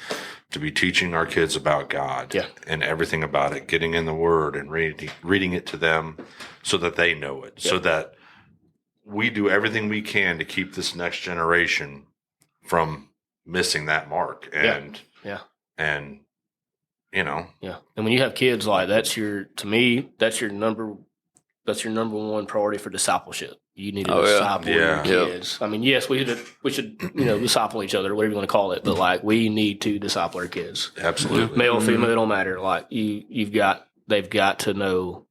Speaker 1: to be teaching our kids about God and everything about it, getting in the Word and reading it to them so that they know it, so that we do everything we can to keep this next generation from missing that mark. And and
Speaker 3: when you have kids, like that's your number one priority for discipleship. You need to disciple your kids. I mean, yes, we should disciple each other, whatever you want to call it, but like we need to disciple our kids.
Speaker 1: Absolutely.
Speaker 3: Male, female, it don't matter. Like they've got to know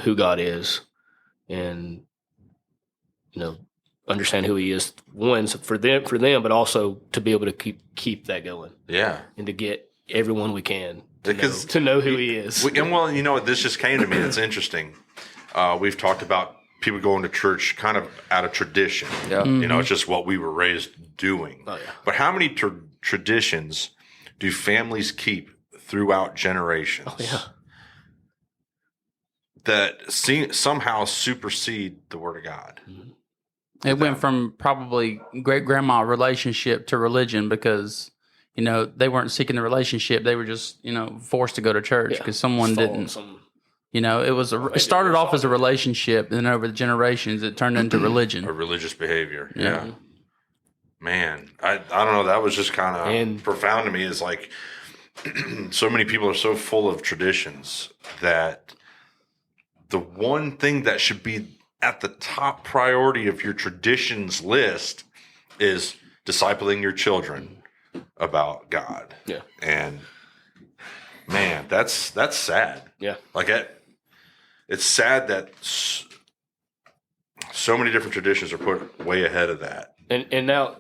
Speaker 3: who God is and understand who he is. One, for them, but also to be able to keep that going.
Speaker 1: Yeah.
Speaker 3: And to get everyone we can to know who he is.
Speaker 1: This just came to me. It's interesting. We've talked about people going to church kind of out of tradition.
Speaker 4: Yeah.
Speaker 1: It's just what we were raised doing. Oh, yeah. But how many traditions do families keep throughout generations?
Speaker 3: Oh, yeah.
Speaker 1: That somehow supersede the Word of God.
Speaker 3: Mm-hmm.
Speaker 2: It went from probably great grandma relationship to religion because, they weren't seeking the relationship. They were just, forced to go to church because someone didn't. It started off as a relationship, and then over the generations, it turned into religion.
Speaker 1: A religious behavior. Yeah. Man, I don't know. That was just kind of profound to me. Is like so many people are so full of traditions that the one thing that should be at the top priority of your traditions list is discipling your children about God.
Speaker 3: Yeah.
Speaker 1: And man, that's sad.
Speaker 3: Yeah.
Speaker 1: Like it's sad that so many different traditions are put way ahead of that.
Speaker 3: And now,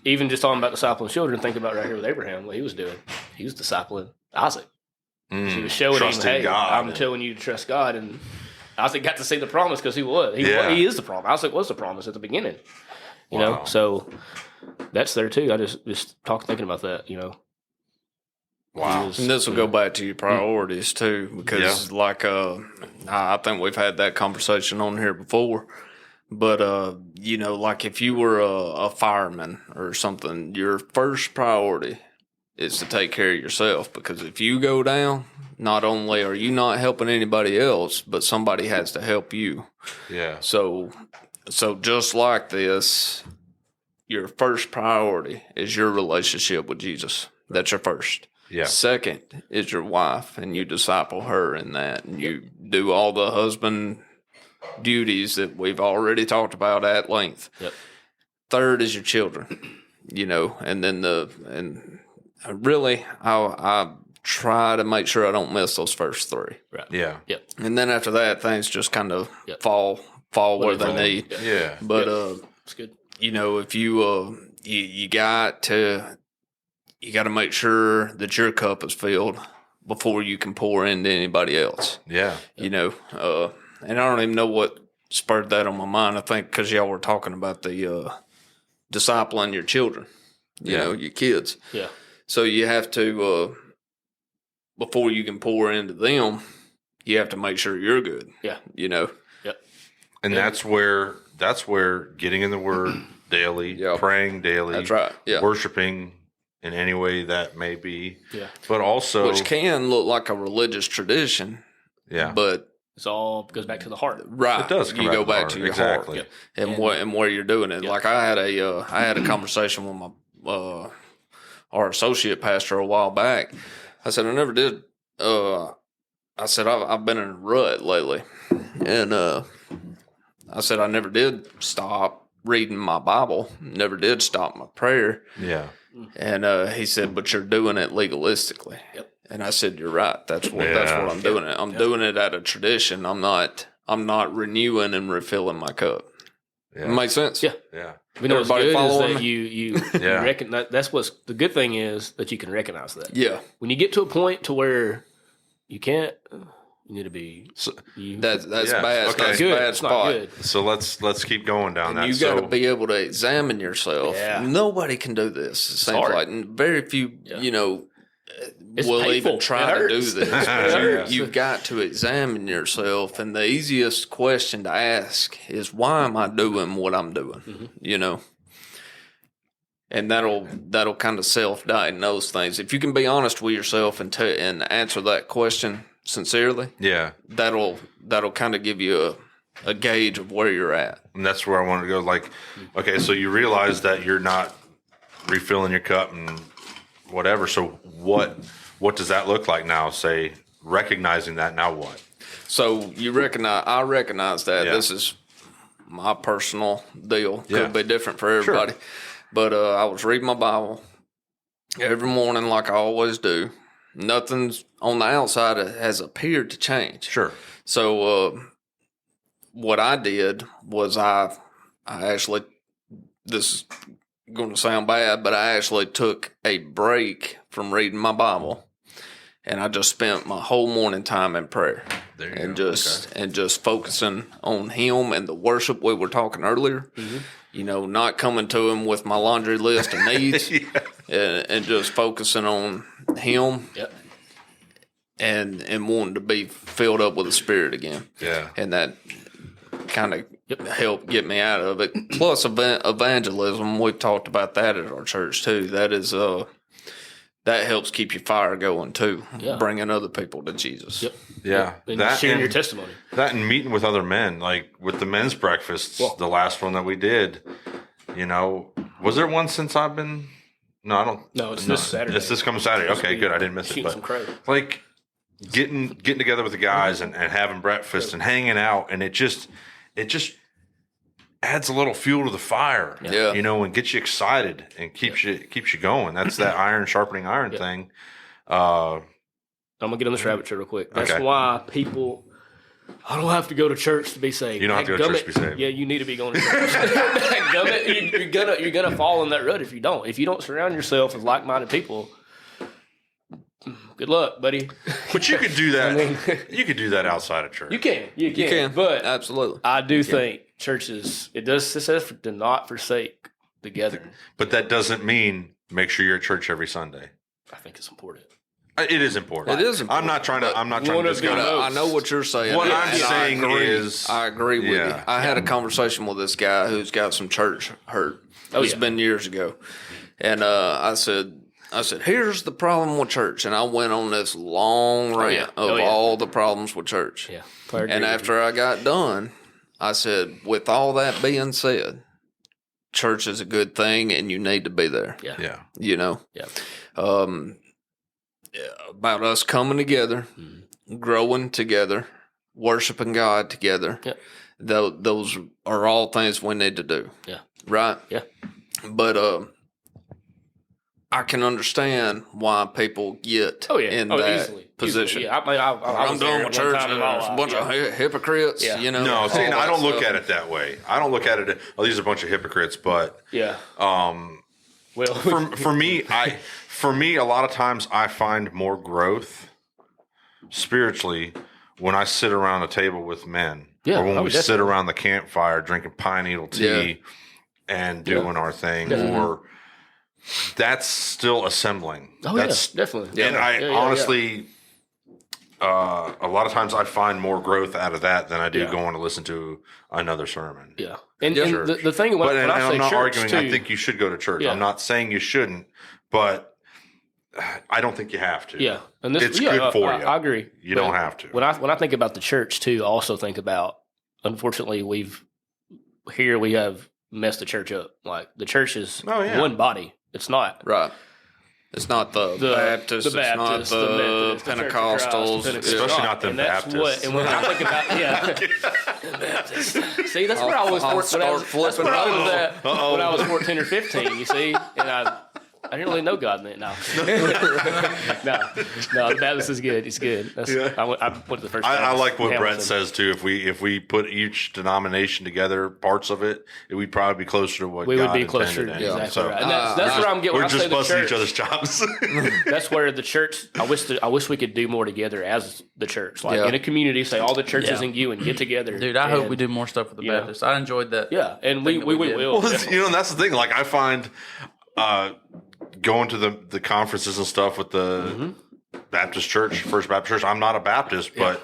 Speaker 3: even just talking about discipling children, think about right here with Abraham, what he was doing. He was discipling Isaac. He was showing him, hey, I'm telling you to trust God. And Isaac got to see the promise because he was. He is the promise. Isaac was the promise at the beginning. You know, so that's there too. I just thinking about that,
Speaker 4: Wow. And this will go back to your priorities too, because I think we've had that conversation on here before. But, like if you were a fireman or something, your first priority is to take care of yourself, because if you go down, not only are you not helping anybody else, but somebody has to help you.
Speaker 1: Yeah.
Speaker 4: So just like this, your first priority is your relationship with Jesus. That's your first.
Speaker 1: Yeah.
Speaker 4: Second is your wife, and you disciple her in that, and you do all the husband duties that we've already talked about at length.
Speaker 3: Yep.
Speaker 4: Third is your children, and then really I try to make sure I don't miss those first three.
Speaker 3: Right.
Speaker 1: Yeah.
Speaker 3: Yep.
Speaker 4: And then after that, things just kind of fall where they need.
Speaker 1: Yeah.
Speaker 4: But
Speaker 3: it's good.
Speaker 4: If you got to make sure that your cup is filled before you can pour into anybody else.
Speaker 1: Yeah.
Speaker 4: And I don't even know what spurred that on my mind. I think because y'all were talking about the discipling your children, your kids.
Speaker 3: Yeah.
Speaker 4: So you have to, before you can pour into them, you have to make sure you're good.
Speaker 3: Yeah.
Speaker 4: Yep.
Speaker 1: And that's where getting in the Word daily, praying daily,
Speaker 4: that's right. Yeah.
Speaker 1: Worshiping in any way that may be.
Speaker 3: Yeah.
Speaker 1: But also,
Speaker 4: which can look like a religious tradition.
Speaker 1: Yeah.
Speaker 4: But
Speaker 3: it's all goes back to the heart.
Speaker 4: Right.
Speaker 1: It does.
Speaker 4: You go back to your heart.
Speaker 3: Yep.
Speaker 4: And where you're doing it. Yep. Like I had a conversation with my our associate pastor a while back. I said, I never did. I said, I've been in a rut lately. And I said, I never did stop reading my Bible. Never did stop my prayer.
Speaker 1: Yeah.
Speaker 4: And he said, but you're doing it legalistically. Yep. And I said, you're right. That's what I'm doing it. I'm doing it out of tradition. I'm not renewing and refilling my cup. Yeah. It makes sense.
Speaker 3: Yeah.
Speaker 1: Yeah.
Speaker 3: We know what's good is that you recognize. That's what's the good thing is that you can recognize that.
Speaker 4: Yeah.
Speaker 3: When you get to a point to where you can't, you need to be.
Speaker 4: That's bad.
Speaker 1: Okay.
Speaker 4: That's bad spot.
Speaker 3: Good.
Speaker 1: So let's keep going down that.
Speaker 4: You got to be able to examine yourself.
Speaker 3: Yeah.
Speaker 4: Nobody can do this. It seems like very few.
Speaker 3: It's
Speaker 4: will
Speaker 3: painful.
Speaker 4: even try to do this. You've got to examine yourself, and the easiest question to ask is, "Why am I doing what I'm doing?" Mm-hmm. And that'll kind of self-diagnose things. If you can be honest with yourself and answer that question sincerely, that'll kind of give you a gauge of where you're at.
Speaker 1: And that's where I wanted to go. Like, okay, so you realize that you're not refilling your cup and whatever. So what does that look like now? Say, recognizing that, now what?
Speaker 4: So I recognize that this is my personal deal. Could be different for everybody. Sure. But I was reading my Bible every morning like I always do. Nothing's on the outside has appeared to change.
Speaker 1: Sure.
Speaker 4: So what I did was I actually, this is going to sound bad, but I actually took a break from reading my Bible, and I just spent my whole morning time in prayer.
Speaker 1: There you
Speaker 4: and
Speaker 1: go.
Speaker 4: Just focusing on Him and the worship we were talking earlier. Mm-hmm. Not coming to Him with my laundry list of needs, and just focusing on Him.
Speaker 3: Yep.
Speaker 4: And wanting to be filled up with the Spirit again.
Speaker 1: Yeah.
Speaker 4: And that kind of helped get me out of it. Plus evangelism, we've talked about that at our church too. That is that helps keep your fire going too, bringing other people to Jesus.
Speaker 3: Yep.
Speaker 1: Yeah,
Speaker 3: and sharing your testimony.
Speaker 1: That and meeting with other men, like with the men's breakfasts, the last one that we did. Was there one since I've been? No, I don't.
Speaker 3: No, it's this Saturday.
Speaker 1: It's this coming Saturday. Okay, good. I didn't miss it. But like getting together with the guys and having breakfast and hanging out, and it just adds a little fuel to the fire.
Speaker 4: Yeah.
Speaker 1: And gets you excited and keeps you going. That's that iron sharpening iron thing.
Speaker 3: I'm gonna get on this rabbit trail real quick. That's why people. I don't have to go to church to be saved.
Speaker 1: You don't have to go to church to be saved.
Speaker 3: Yeah, you need to be going to church. You're gonna fall in that rut if you don't. If you don't surround yourself with like-minded people, good luck, buddy.
Speaker 1: But you could do that. You could do that outside of church.
Speaker 3: You can. But
Speaker 4: absolutely,
Speaker 3: I do think churches. It says to not forsake the gathering.
Speaker 1: But that doesn't mean make sure you're at church every Sunday.
Speaker 3: I think it's important.
Speaker 1: It is important.
Speaker 4: It is important.
Speaker 1: I'm not trying to discuss.
Speaker 4: I know what you're saying.
Speaker 1: What I'm saying is,
Speaker 4: I agree with you. I had a conversation with this guy who's got some church hurt. It's been years ago, and I said, here's the problem with church, and I went on this long rant of all the problems with church.
Speaker 3: Yeah,
Speaker 4: and after I got done, I said, with all that being said, church is a good thing, and you need to be there.
Speaker 1: Yeah.
Speaker 4: About us coming together, growing together, worshiping God together.
Speaker 3: Yeah.
Speaker 4: Those are all things we need to do.
Speaker 3: Yeah.
Speaker 4: Right?
Speaker 3: Yeah.
Speaker 4: But I can understand why people get in that
Speaker 3: easily.
Speaker 4: position.
Speaker 3: Yeah, I'm
Speaker 4: done with church. There's a bunch of hypocrites.
Speaker 3: Yeah.
Speaker 1: No, I don't look at it that way. I don't look at it. These are a bunch of hypocrites. But
Speaker 3: well,
Speaker 1: for me, a lot of times I find more growth spiritually when I sit around a table with men, or when we sit around the campfire drinking pine needle tea and doing our thing, or that's still assembling. That's
Speaker 3: definitely.
Speaker 1: And I honestly, a lot of times I find more growth out of that than I do going to listen to another sermon.
Speaker 3: Yeah. And the thing when I say
Speaker 1: I'm not
Speaker 3: church
Speaker 1: arguing.
Speaker 3: too,
Speaker 1: I think you should go to church.
Speaker 3: Yeah.
Speaker 1: I'm not saying you shouldn't, but I don't think you have to.
Speaker 3: Yeah, and
Speaker 1: it's good for you.
Speaker 3: I agree.
Speaker 1: You don't have to.
Speaker 3: When I think about the church too, I also think about. Unfortunately, we have messed the church up. Like the church is one body. It's not
Speaker 4: right. It's not the Baptists. It's not the Pentecostals.
Speaker 1: Especially not the Baptists.
Speaker 3: And when I think about Baptists. See, that's where I was. When I was 14 or 15. You see, and I didn't really know God then. No, no, the Baptist is good. He's good. I went to the first.
Speaker 1: I like what Brett says too. If we put each denomination together, parts of it, we'd probably be closer to what
Speaker 3: we
Speaker 1: God
Speaker 3: would be closer.
Speaker 1: Intended.
Speaker 3: Exactly
Speaker 1: So,
Speaker 3: right. And that's where I'm getting.
Speaker 1: We're just busting each other's chops.
Speaker 3: That's where the church. I wish we could do more together as the church, like in a community. Say all the churches and you and get together.
Speaker 2: Dude, I hope we do more stuff with the Baptists. I enjoyed that.
Speaker 3: Yeah, and we will.
Speaker 1: Well, and that's the thing. Like I find. Going to the conferences and stuff with the Baptist Church, First Baptist Church. I'm not a Baptist, but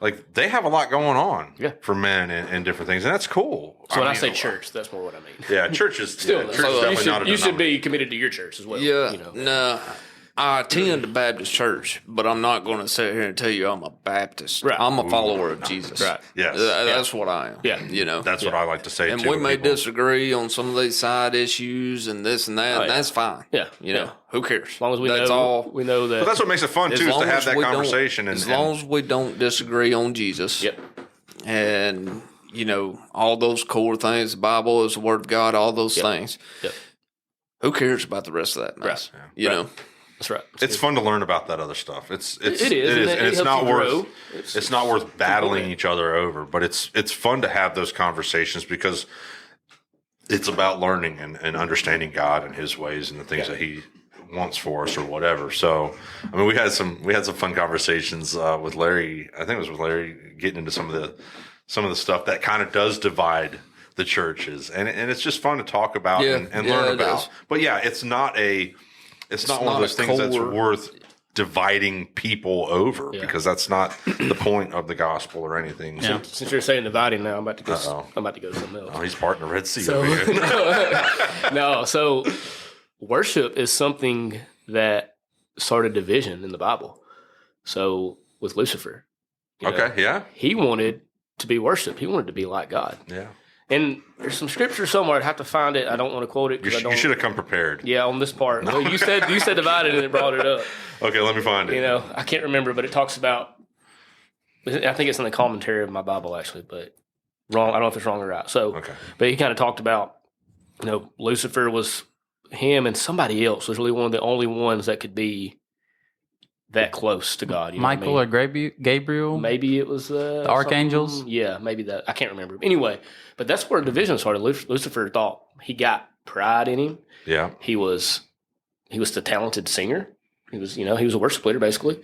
Speaker 1: like they have a lot going on for men and different things, and that's cool.
Speaker 3: So when I say church, that's more what I mean.
Speaker 1: Yeah, church is
Speaker 3: still.
Speaker 1: Church is definitely not a
Speaker 3: you should be committed to your church as well.
Speaker 4: Yeah, no. I attend a Baptist church, but I'm not going to sit here and tell you I'm a Baptist.
Speaker 3: Right.
Speaker 4: I'm a follower of Jesus.
Speaker 3: Right.
Speaker 1: Yes.
Speaker 4: That's what I am.
Speaker 3: Yeah.
Speaker 1: That's what I like to say,
Speaker 4: and
Speaker 1: too.
Speaker 4: And we may disagree on some of these side issues and this and that, and that's fine.
Speaker 3: Yeah.
Speaker 4: Who cares?
Speaker 3: As long as we
Speaker 4: know
Speaker 3: that.
Speaker 1: But that's what makes it fun, too, is to have that conversation.
Speaker 4: As long as we don't disagree on Jesus.
Speaker 3: Yep.
Speaker 4: And, all those core things, the Bible is the Word of God, all those things.
Speaker 3: Yep.
Speaker 4: Who cares about the rest of that mess?
Speaker 3: Right.
Speaker 4: You know?
Speaker 3: That's right.
Speaker 1: It's fun to learn about that other stuff. It is,
Speaker 3: and
Speaker 1: it's not worth. It's not worth battling each other over, but it's fun to have those conversations because it's about learning and understanding God and His ways and the things that He wants for us or whatever. So, I mean, we had some fun conversations with Larry. I think it was with Larry getting into some of the stuff that kind of does divide the churches, and it's just fun to talk about and learn about. But it's not one of those things that's worth dividing people over because that's not the point of the gospel or anything.
Speaker 2: Yeah.
Speaker 3: Since you're saying dividing now, I'm about to go to something else.
Speaker 1: Oh, he's part in the Red Sea over here.
Speaker 3: No, so worship is something that started division in the Bible. So with Lucifer, he wanted to be worshipped. He wanted to be like God.
Speaker 1: Yeah.
Speaker 3: And there's some scripture somewhere. I'd have to find it. I don't want to quote it.
Speaker 1: You should have come prepared.
Speaker 3: Yeah, on this part. No. Well, you said divided and it brought it up.
Speaker 1: Okay, let me find it.
Speaker 3: You know, I can't remember, but it talks about, I think it's in the commentary of my Bible actually, but wrong. I don't know if it's wrong or right. So, but he kind of talked about, Lucifer was him and somebody else was really one of the only ones that could be that close to God. You know
Speaker 2: Michael or Gabriel?
Speaker 3: Maybe it was
Speaker 2: the archangels?
Speaker 3: Something. Yeah, maybe that. I can't remember. Anyway, but that's where division started. Lucifer thought he got pride in him.
Speaker 1: Yeah.
Speaker 3: He was the talented singer. He was, he was a worship leader basically.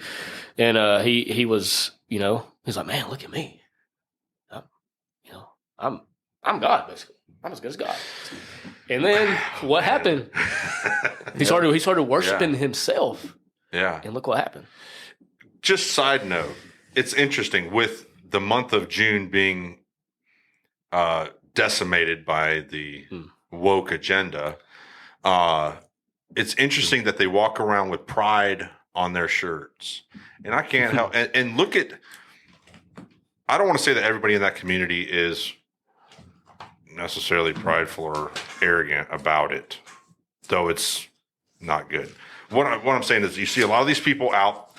Speaker 3: And he was, he's like, man, look at me. I'm God basically. I'm as good as God. And then what happened? He started worshiping himself.
Speaker 1: Yeah.
Speaker 3: And look what happened.
Speaker 1: Just side note, it's interesting with the month of June being decimated by the woke agenda. It's interesting that they walk around with pride on their shirts. And I can't help and look at, I don't want to say that everybody in that community is necessarily prideful or arrogant about it, though it's not good. What I'm saying is you see a lot of these people out,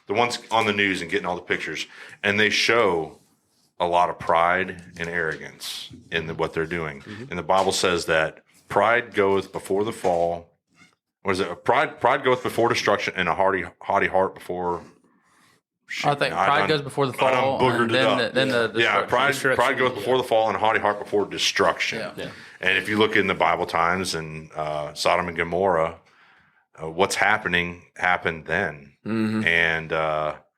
Speaker 1: the ones on the news and getting all the pictures, and they show a lot of pride and arrogance in what they're doing. Mm-hmm. And the Bible says that pride goeth before the fall. What is it? Pride goeth before destruction, and a haughty heart before.
Speaker 2: I think pride goes before the fall, and then the
Speaker 1: pride goes before the fall, and a haughty heart before destruction.
Speaker 3: Yeah.
Speaker 1: And if you look in the Bible times and Sodom and Gomorrah, what's happened then. Mm-hmm. And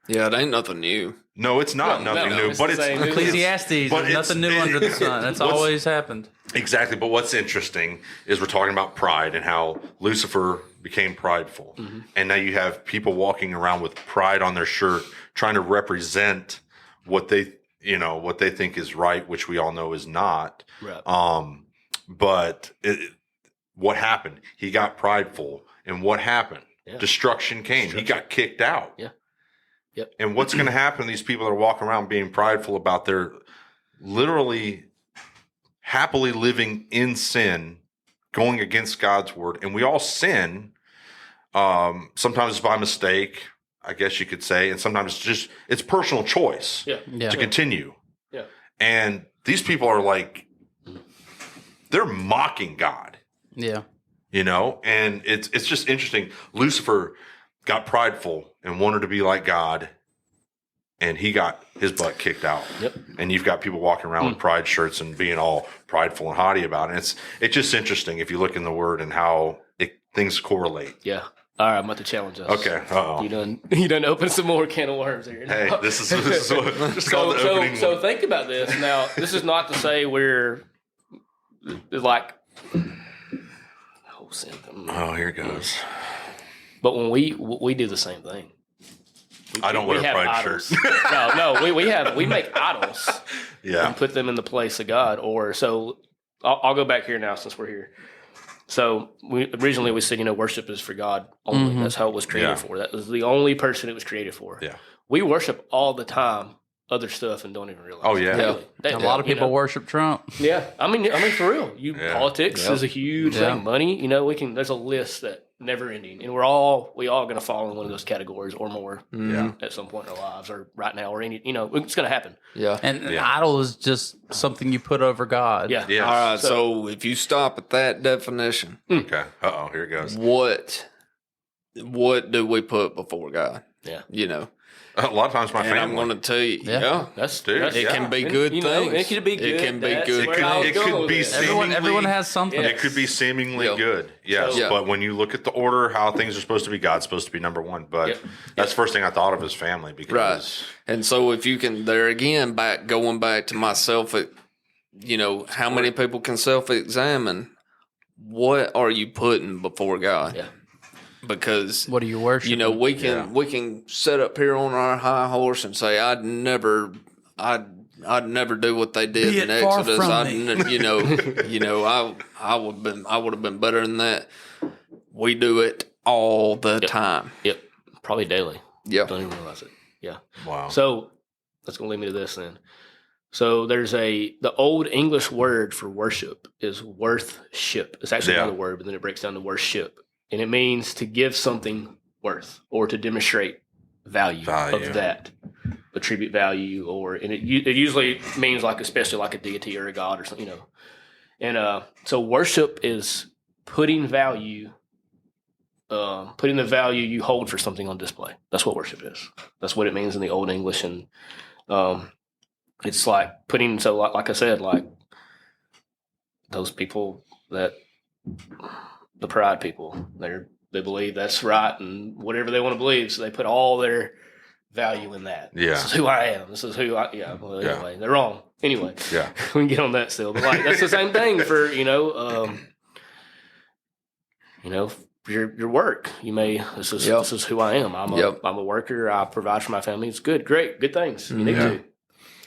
Speaker 4: it ain't nothing new.
Speaker 1: No, it's not nothing new. But it's
Speaker 2: Ecclesiastes. But nothing new under the sun. That's always happened.
Speaker 1: Exactly. But what's interesting is we're talking about pride and how Lucifer became prideful. Mm-hmm. And now you have people walking around with pride on their shirt, trying to represent what they think is right, which we all know is not.
Speaker 3: Right.
Speaker 1: But what happened? He got prideful. And what happened? Yeah. Destruction came. He got kicked out.
Speaker 3: Yeah. Yep.
Speaker 1: And what's going to happen to these people that are walking around being prideful about their literally happily living in sin, going against God's word? And we all sin. Sometimes it's by mistake, I guess you could say. And sometimes it's personal choice to continue.
Speaker 3: Yeah.
Speaker 1: And these people are like, they're mocking God.
Speaker 2: Yeah.
Speaker 1: And it's just interesting. Lucifer got prideful and wanted to be like God, and he got his butt kicked out.
Speaker 3: Yep.
Speaker 1: And you've got people walking around with pride shirts and being all prideful and haughty about it. It's just interesting if you look in the Word and how things correlate.
Speaker 3: Yeah. All right, I'm about to challenge us.
Speaker 1: Okay. Uh-oh.
Speaker 3: You done open some more can of worms here.
Speaker 1: Hey, this is what just called the opening.
Speaker 3: So think about this. Now, this is not to say we're like.
Speaker 1: Oh, here it goes.
Speaker 3: But when we do the same thing.
Speaker 1: I don't wear a pride shirt.
Speaker 3: No, we make idols.
Speaker 1: Yeah.
Speaker 3: And put them in the place of God. I'll go back here now since we're here. So originally we said, worship is for God only. Mm-hmm. That's how it was created for. That was the only person it was created for.
Speaker 1: Yeah.
Speaker 3: We worship all the time other stuff and don't even realize.
Speaker 1: Oh yeah.
Speaker 2: A lot of people worship Trump.
Speaker 3: Yeah. I mean for real. Politics is a huge thing. Money, there's a list that never ending. And we all going to fall in one of those categories or more at some point in our lives or right now or any, it's going to happen.
Speaker 2: Yeah. And an idol is just something you put over God.
Speaker 3: Yeah.
Speaker 1: Yes.
Speaker 4: All right. So if you stop at that definition.
Speaker 1: Okay. Here it goes.
Speaker 4: What do we put before God?
Speaker 3: Yeah.
Speaker 1: A lot of times my family.
Speaker 4: I'm going to tell you,
Speaker 1: it
Speaker 4: can be good things.
Speaker 3: It can be good.
Speaker 4: It can be good.
Speaker 1: It could be seemingly.
Speaker 2: Everyone has something.
Speaker 1: It could be seemingly good. Yes, but when you look at the order, how things are supposed to be, God's supposed to be number one. But that's the first thing I thought of is family. Because
Speaker 4: And so if you can, there again, going back to myself, how many people can self-examine? What are you putting before God?
Speaker 3: Yeah.
Speaker 4: because
Speaker 2: what are you worshiping?
Speaker 4: You know, we can sit up here on our high horse and say, I'd never do what they did in Exodus. I would have been better than that. We do it all the time.
Speaker 3: Yep. Probably daily.
Speaker 4: Yeah.
Speaker 3: Don't even realize it. Yeah.
Speaker 1: Wow.
Speaker 3: So that's going to lead me to this then. So there's the old English word for worship is worthship. It's actually another word, but then it breaks down to worship. And it means to give something worth or to demonstrate value. Of that. Attribute value and it usually means like, especially like a deity or a god or something, you know. And so worship is putting the value you hold for something on display. That's what worship is. That's what it means in the Old English. And it's like putting, so like I said, like those people the pride people, they believe that's right and whatever they want to believe. So they put all their value in that.
Speaker 1: Yeah.
Speaker 3: This is who I am. This is who I, anyway, they're wrong. Anyway,
Speaker 1: yeah,
Speaker 3: we can get on that still. But like, that's the same thing for, your work. This is who I am. I'm a worker. I provide for my family. It's good. Great. Good things. You need to.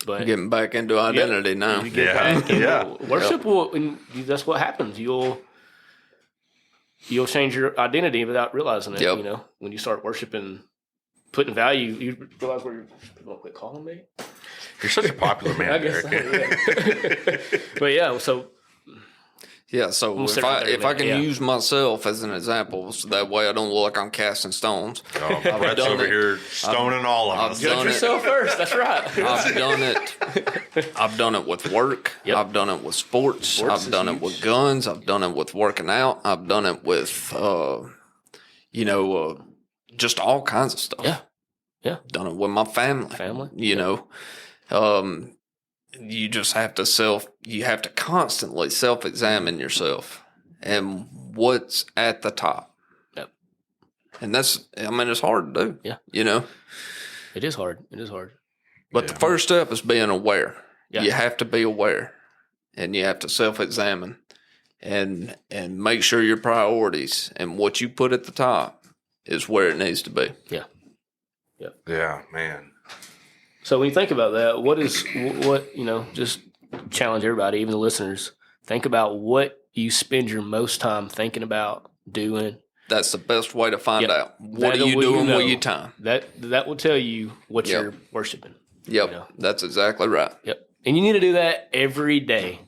Speaker 3: But
Speaker 4: getting back into identity now.
Speaker 3: Worship will, that's what happens. You'll change your identity without realizing it.
Speaker 4: Yep.
Speaker 3: You know, when you start worshiping, putting value, you realize where people don't quit calling me.
Speaker 1: You're such a popular man, Derick.
Speaker 3: But yeah, so.
Speaker 4: Yeah, so if I can use myself as an example, so that way I don't look like I'm casting stones.
Speaker 1: Brett's over here stoning all of us.
Speaker 3: Judge yourself first. That's right.
Speaker 4: I've done it. I've done it with work. Yep. I've done it with sports. I've done it with guns. I've done it with working out. I've done it with, just all kinds of stuff.
Speaker 3: Yeah.
Speaker 4: Done it with my family. You know. You just have to constantly self-examine yourself and what's at the top.
Speaker 3: Yep.
Speaker 4: And it's hard to do.
Speaker 3: Yeah.
Speaker 4: You know?
Speaker 3: It is hard.
Speaker 4: But the first step is being aware. Yeah. You have to be aware and you have to self-examine and make sure your priorities and what you put at the top is where it needs to be.
Speaker 3: Yeah.
Speaker 1: Yeah, man.
Speaker 3: So when you think about that, just challenge everybody, even the listeners, think about what you spend your most time thinking about doing.
Speaker 4: That's the best way to find out. What are you doing with your time?
Speaker 3: That will tell you what you're worshiping.
Speaker 4: Yep, that's exactly right.
Speaker 3: Yep, and you need to do that every day.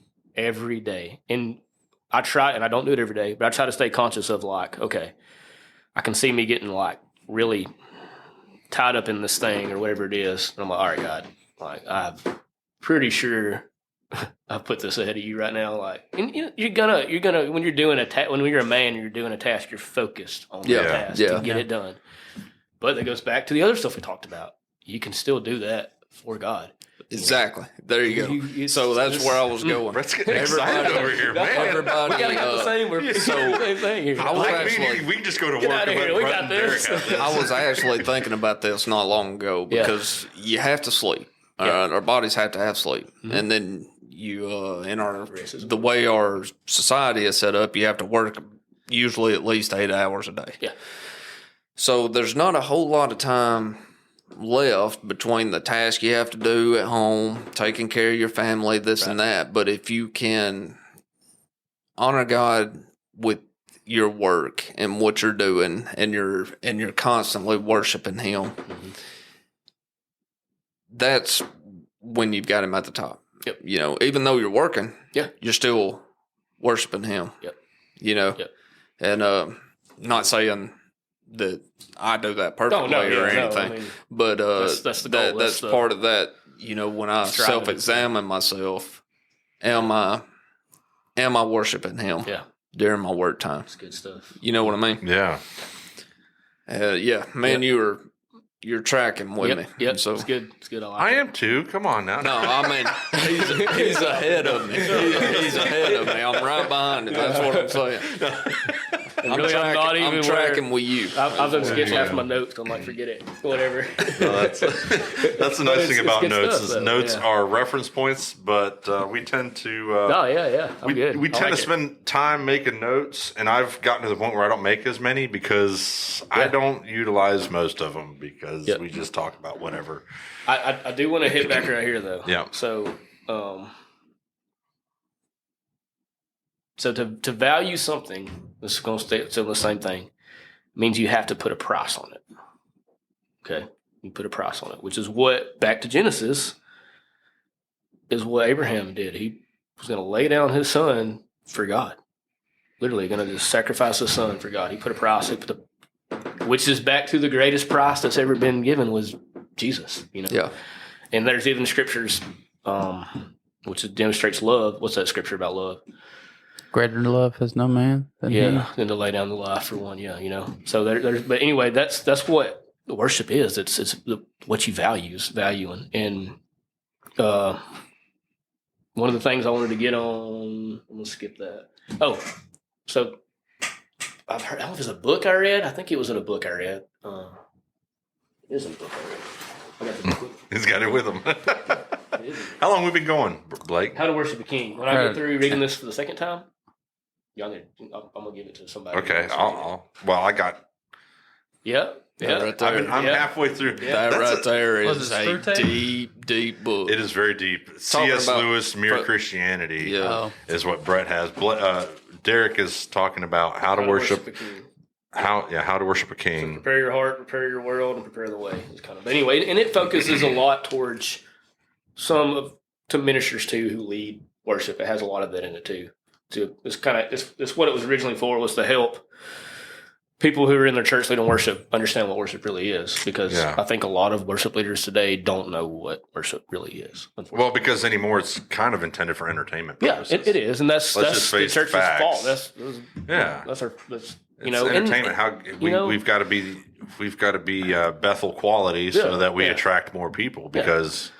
Speaker 3: And I try, and I don't do it every day, but I try to stay conscious of like, okay, I can see me getting like really tied up in this thing or whatever it is. And I'm like, all right, God, like I'm pretty sure I've put this ahead of you right now. Like, and you're gonna when you're doing when you're a man, you're doing a task, you're focused on the task to get it done. But that goes back to the other stuff we talked about. You can still do that for God.
Speaker 4: Exactly. There you go. So that's where I was going.
Speaker 1: Brett's getting excited over here, man.
Speaker 4: Everybody,
Speaker 3: we gotta have the same thing here.
Speaker 1: I was actually, we can just go to work and let Brett and Derick have this.
Speaker 4: I was actually thinking about this not long ago because you have to sleep. Our bodies have to have sleep, and then you the way our society is set up, you have to work usually at least 8 hours a day.
Speaker 3: Yeah.
Speaker 4: So there's not a whole lot of time left between the task you have to do at home, taking care of your family, this and that. But if you can honor God with your work and what you're doing, and you're constantly worshiping Him, that's when you've got Him at the top.
Speaker 3: Yep.
Speaker 4: You know, even though you're working, you're still worshiping Him.
Speaker 3: Yep.
Speaker 4: You know, and not saying that I do that perfectly or anything, but that's the goal. That's part of that. You know, when I self-examine myself, am I worshiping Him?
Speaker 3: Yeah.
Speaker 4: During my work time.
Speaker 3: That's good stuff.
Speaker 4: You know what I mean?
Speaker 1: Yeah.
Speaker 4: Man, you're tracking with me.
Speaker 3: Yep.
Speaker 4: So
Speaker 3: it's good. It's good.
Speaker 1: I am too. Come on now.
Speaker 4: No, I mean he's ahead of me. He's ahead of me. I'm right behind him. That's what I'm saying. I'm tracking with you.
Speaker 3: I've done sketch half my notes. I'm like, forget it, whatever.
Speaker 1: Well, that's the nice thing about notes. Stuff, notes are reference points, but we tend to. We tend to spend time making notes, and I've gotten to the point where I don't make as many because I don't utilize most of them because we just talk about whatever.
Speaker 3: I do want to hit back right here though.
Speaker 1: Yeah.
Speaker 3: So to value something, this is going to stay still the same thing, means you have to put a price on it. Okay? You put a price on it, which is what, back to Genesis, is what Abraham did. He was going to lay down his son for God. Literally going to just sacrifice his son for God. He put a price, which is back to the greatest price that's ever been given was Jesus,
Speaker 4: Yeah.
Speaker 3: And there's even scriptures, which demonstrates love. What's that scripture about love?
Speaker 2: Greater love has no man than he.
Speaker 3: Than to lay down the life for one. So there's. But anyway, that's what worship is. It's what you valuing. And one of the things I wanted to get on. I'm gonna skip that. Oh, so I've heard. I don't know if it's a book I read. I think it was in a book I read. It is in a book I read. I got the book.
Speaker 1: He's got it with him. How long have we been going, Blake?
Speaker 3: How to Worship a King. When I get through reading this for the second time, I'm gonna give it to somebody.
Speaker 1: Okay, I got.
Speaker 3: Yeah.
Speaker 4: Right there.
Speaker 1: I'm halfway through.
Speaker 4: Yeah. That right there is a deep, deep book.
Speaker 1: It is very deep. C.S. Lewis, Mere Christianity, is what Brett has. Derick is talking about how to worship a king. How to worship a king.
Speaker 3: So prepare your heart, prepare your world, and prepare the way. But anyway, and it focuses a lot towards to ministers too who lead worship. It has a lot of that in it too. It's what it was originally for, was to help people who are in their church leading worship understand what worship really is. Because I think a lot of worship leaders today don't know what worship really is.
Speaker 1: Well, because anymore it's kind of intended for entertainment purposes.
Speaker 3: Yeah, it is, and that's the church's fault. That's
Speaker 1: entertainment. We've got to be Bethel quality so that we attract more people because.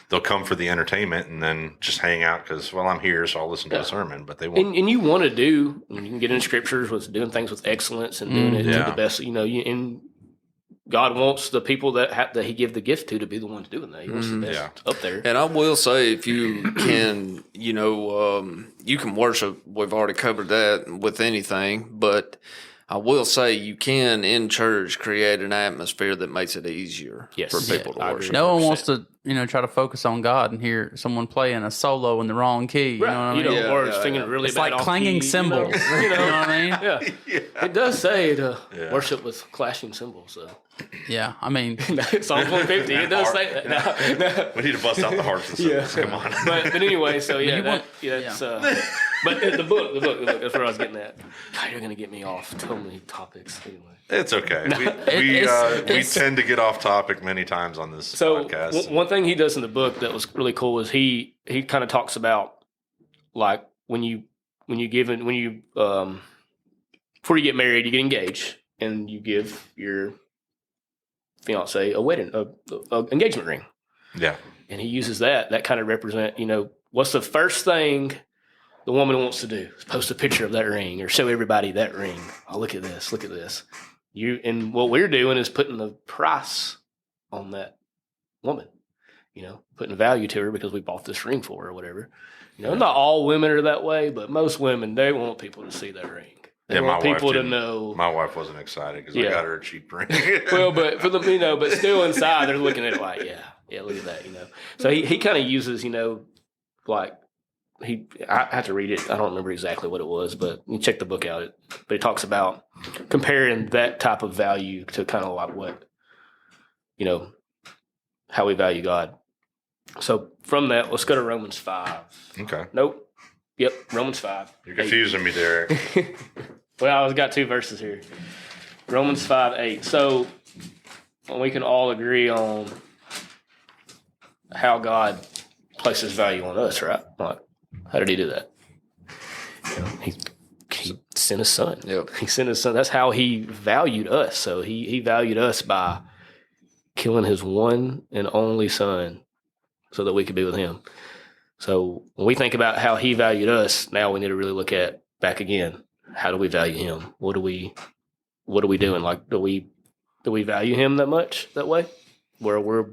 Speaker 1: They'll come for the entertainment and then just hang out because, I'm here, so I'll listen to a sermon. But they won't. And
Speaker 3: you want to you can get in scriptures with doing things with excellence and doing it to the best. And God wants the people that He give the gift to be the ones doing that. He wants the best up there.
Speaker 4: And I will say, if you can, you can worship. We've already covered that with anything, but I will say you can in church create an atmosphere that makes it easier for people to worship.
Speaker 2: No one wants to, try to focus on God and hear someone playing a solo in the wrong key. You know what I mean?
Speaker 3: Or singing really
Speaker 2: it's
Speaker 3: bad
Speaker 2: like clanging
Speaker 3: key,
Speaker 2: cymbals. You know what I mean?
Speaker 3: Yeah. It does say to worship with clashing cymbals. So.
Speaker 2: Yeah, I mean,
Speaker 3: Psalm 150. It does say that. No.
Speaker 1: We need to bust out the harps and cymbals. Come on.
Speaker 3: But anyway, so but the book. That's where I was getting at. God, you're gonna get me off too many topics anyway.
Speaker 1: It's okay. We tend to get off topic many times on this podcast.
Speaker 3: One thing he does in the book that was really cool is he kind of talks about like when you before you get married, you get engaged and you give your fiance a wedding, a engagement ring.
Speaker 1: Yeah.
Speaker 3: And he uses that kind of represent, what's the first thing the woman wants to do? Is post a picture of that ring or show everybody that ring. Oh, look at this. And what we're doing is putting the price on that woman, putting value to her because we bought this ring for her or whatever. Not all women are that way, but most women, they want people to see that ring. They want people to know.
Speaker 1: My wife wasn't excited because I got her a cheap ring.
Speaker 3: Well, but for them, but still inside, they're looking at it like, look at that, So he kind of uses, like I have to read it. I don't remember exactly what it was, but you check the book out. But it talks about comparing that type of value to kind of like what, how we value God. So from that, let's go to Romans 5.
Speaker 1: Okay.
Speaker 3: Nope. Yep, Romans 5.
Speaker 1: You're confusing me, Derick.
Speaker 3: Well, I've got two verses here. Romans 5:8. So we can all agree on how God places value on us, right? Like, how did He do that? He sent His Son.
Speaker 4: Yep.
Speaker 3: He sent His Son. That's how He valued us. So He valued us by killing His one and only Son so that we could be with Him. So when we think about how He valued us, now we need to really look at back again. how do we value him? What are we doing? Like, do we value him that much that way? Where we're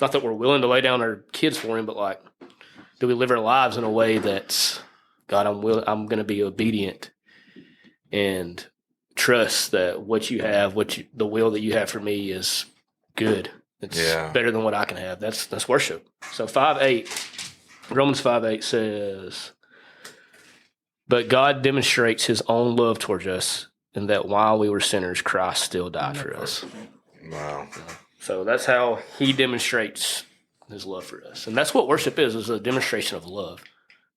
Speaker 3: not that we're willing to lay down our kids for him, but like, do we live our lives in a way that's, God, I'm going to be obedient and trust that what you have, the will that you have for me is good. It's better than what I can have. That's worship. So 5:8, Romans 5:8 says, but God demonstrates his own love towards us, and that while we were sinners, Christ still died for us.
Speaker 1: Wow.
Speaker 3: So that's how he demonstrates his love for us. And that's what worship is a demonstration of love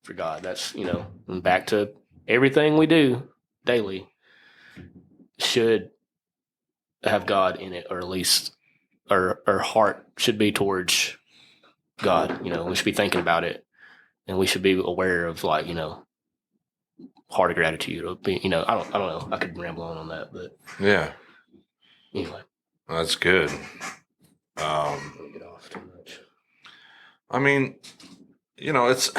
Speaker 3: for God. That's, and back to everything we do daily should have God in it, or at least our heart should be towards God. We should be thinking about it, and we should be aware of, like, heart of gratitude. Or I don't know. I could ramble on that, but
Speaker 1: yeah.
Speaker 3: Anyway,
Speaker 1: that's good.
Speaker 3: Don't get off too much.
Speaker 1: I mean, it's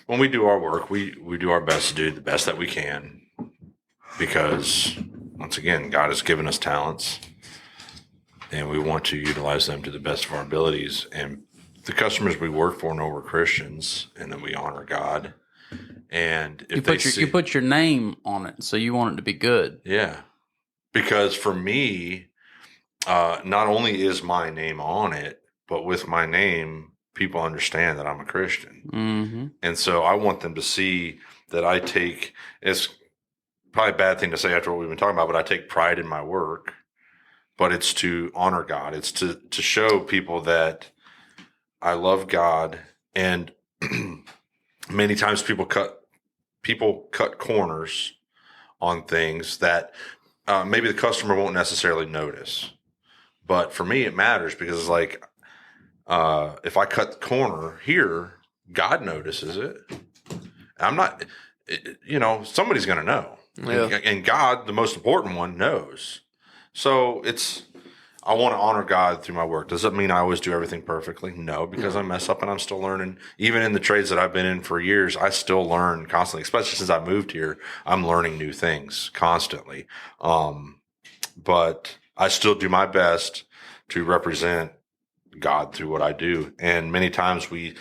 Speaker 1: when we do our work, we do our best to do the best that we can, because once again, God has given us talents, and we want to utilize them to the best of our abilities. And the customers we work for know we're Christians, and that we honor God. And if
Speaker 2: you put your name on it, so you want it to be good.
Speaker 1: Yeah, because for me, not only is my name on it, but with my name, people understand that I'm a Christian.
Speaker 2: Mm-hmm.
Speaker 1: And so I want them to see that it's probably a bad thing to say after what we've been talking about, but I take pride in my work. But it's to honor God. It's to show people that I love God. And many times people cut corners on things that maybe the customer won't necessarily notice. But for me, it matters, because it's like, if I cut the corner here, God notices it. I'm not, somebody's going to know.
Speaker 4: Yeah.
Speaker 1: And God, the most important one, knows. So I want to honor God through my work. Does that mean I always do everything perfectly? No, because I mess up and I'm still learning. Even in the trades that I've been in for years, I still learn constantly, especially since I moved here. I'm learning new things constantly. But I still do my best to represent God through what I do. And many times we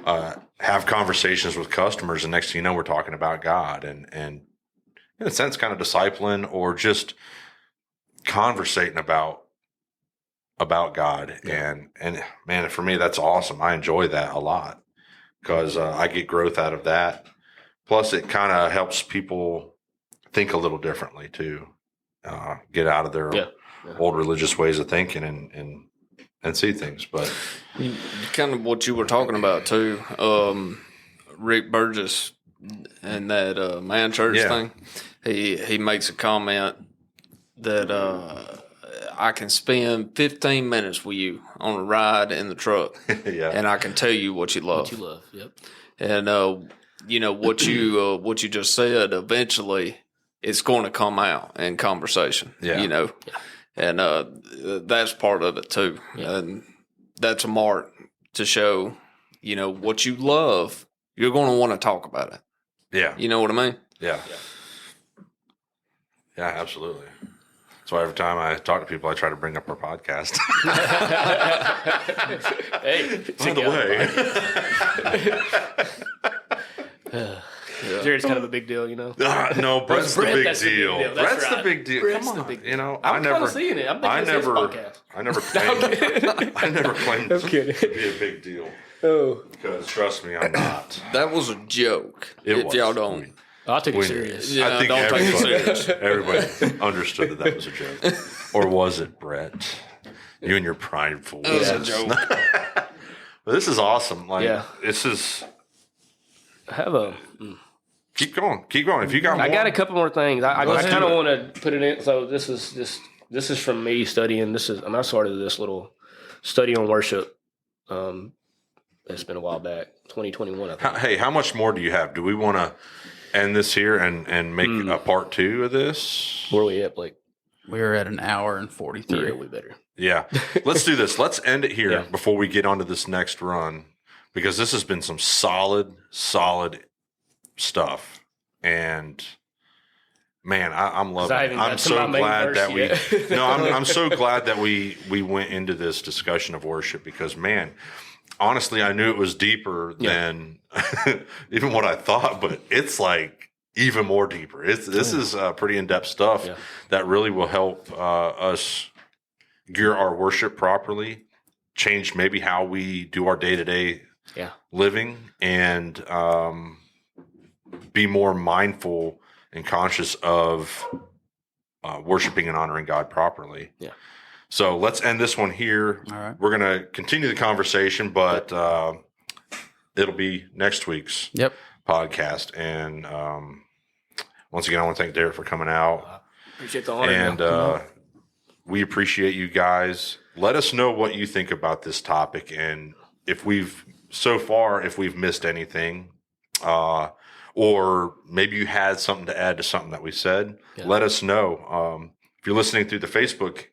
Speaker 1: have conversations with customers, and next thing you know, we're talking about God, and in a sense, kind of discipling or just conversating about God. Yeah. And man, for me, that's awesome. I enjoy that a lot, because I get growth out of that. Plus, it kind of helps people think a little differently too, get out of their old religious ways of thinking and see things. But
Speaker 4: kind of what you were talking about too, Rick Burgess and that man church thing. He makes a comment that I can spend 15 minutes with you on a ride in the truck, and I can tell you what you love.
Speaker 3: What you love, yep.
Speaker 4: And what you just said. Eventually, it's going to come out in conversation.
Speaker 1: Yeah.
Speaker 4: And that's part of it too.
Speaker 3: Yeah.
Speaker 4: And that's a mark to show, what you love. You're going to want to talk about it.
Speaker 1: Yeah.
Speaker 4: You know what I mean?
Speaker 1: Yeah. Yeah, absolutely. That's why every time I talk to people, I try to bring up our podcast.
Speaker 3: Hey,
Speaker 1: by the way.
Speaker 3: Jared's kind of a big deal,
Speaker 1: No, Brett's the big
Speaker 3: that's the big
Speaker 1: deal.
Speaker 3: deal. That's
Speaker 1: Brett's
Speaker 3: right.
Speaker 1: the big deal.
Speaker 3: Brett's
Speaker 1: Come
Speaker 3: the
Speaker 1: on,
Speaker 3: big deal.
Speaker 1: I
Speaker 3: I'm kind of seeing it. I'm thinking it's his podcast.
Speaker 1: I never claimed. I never claimed
Speaker 3: I'm
Speaker 1: to
Speaker 3: kidding.
Speaker 1: be a big deal.
Speaker 3: Oh,
Speaker 1: Because trust me, I'm not.
Speaker 4: That was a joke.
Speaker 1: It
Speaker 4: if
Speaker 1: was.
Speaker 4: y'all don't.
Speaker 3: I'll take it serious.
Speaker 4: Yeah,
Speaker 1: I think
Speaker 4: don't take it serious.
Speaker 1: everybody understood that was a joke. Or was it, Brett? You and your prideful.
Speaker 4: It was a joke.
Speaker 1: But this is awesome. Like,
Speaker 3: Yeah.
Speaker 1: this is.
Speaker 3: I have a.
Speaker 1: Keep going. If you got more.
Speaker 3: I got a couple more things. I
Speaker 1: Let's
Speaker 3: kind of
Speaker 1: do it.
Speaker 3: want to put it in. So this is from me studying. I started this little study on worship. It's been a while back, 2021. I think.
Speaker 1: Hey, how much more do you have? Do we want to end this here and make a part 2 of this?
Speaker 3: Where are we at, Blake?
Speaker 2: We're at an hour and 43.
Speaker 3: Yeah, we better.
Speaker 1: Yeah. Let's do this. Let's end it here
Speaker 3: Yeah.
Speaker 1: before we get onto this next run, because this has been some solid stuff. And man, I'm loving it. I'm so glad that I'm so glad that we went into this discussion of worship because, man, honestly, I knew it was deeper than even what I thought, but it's like even more deeper. This is pretty in-depth stuff that really will help us gear our worship properly, change maybe how we do our day-to-day living, and be more mindful and conscious of worshiping and honoring God properly. Yeah. So let's end this one here. All right. We're going to continue the conversation, but it'll be next week's podcast. And once again, I want to thank Derick for coming out.
Speaker 3: Appreciate the honor.
Speaker 1: And we appreciate you guys. Let us know what you think about this topic, and if we've missed anything, or maybe you had something to add to something that we said, let us know. If you're listening through the Facebook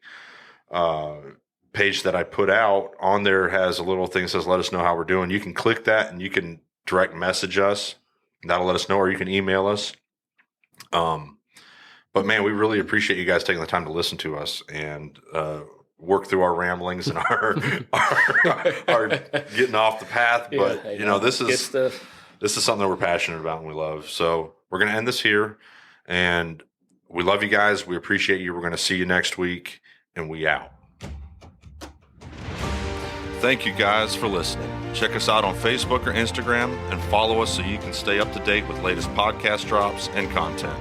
Speaker 1: page that I put out, on there has a little thing that says, let us know how we're doing. You can click that and you can direct message us. That'll let us know, or you can email us. But man, we really appreciate you guys taking the time to listen to us and work through our ramblings and our getting off the path. But this is something that we're passionate about and we love. So we're going to end this here, and we love you guys. We appreciate you. We're going to see you next week, and we out. Thank you guys for listening. Check us out on Facebook or Instagram and follow us so you can stay up to date with latest podcast drops and content.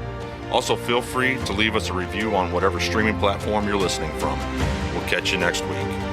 Speaker 1: Also, feel free to leave us a review on whatever streaming platform you're listening from. We'll catch you next week.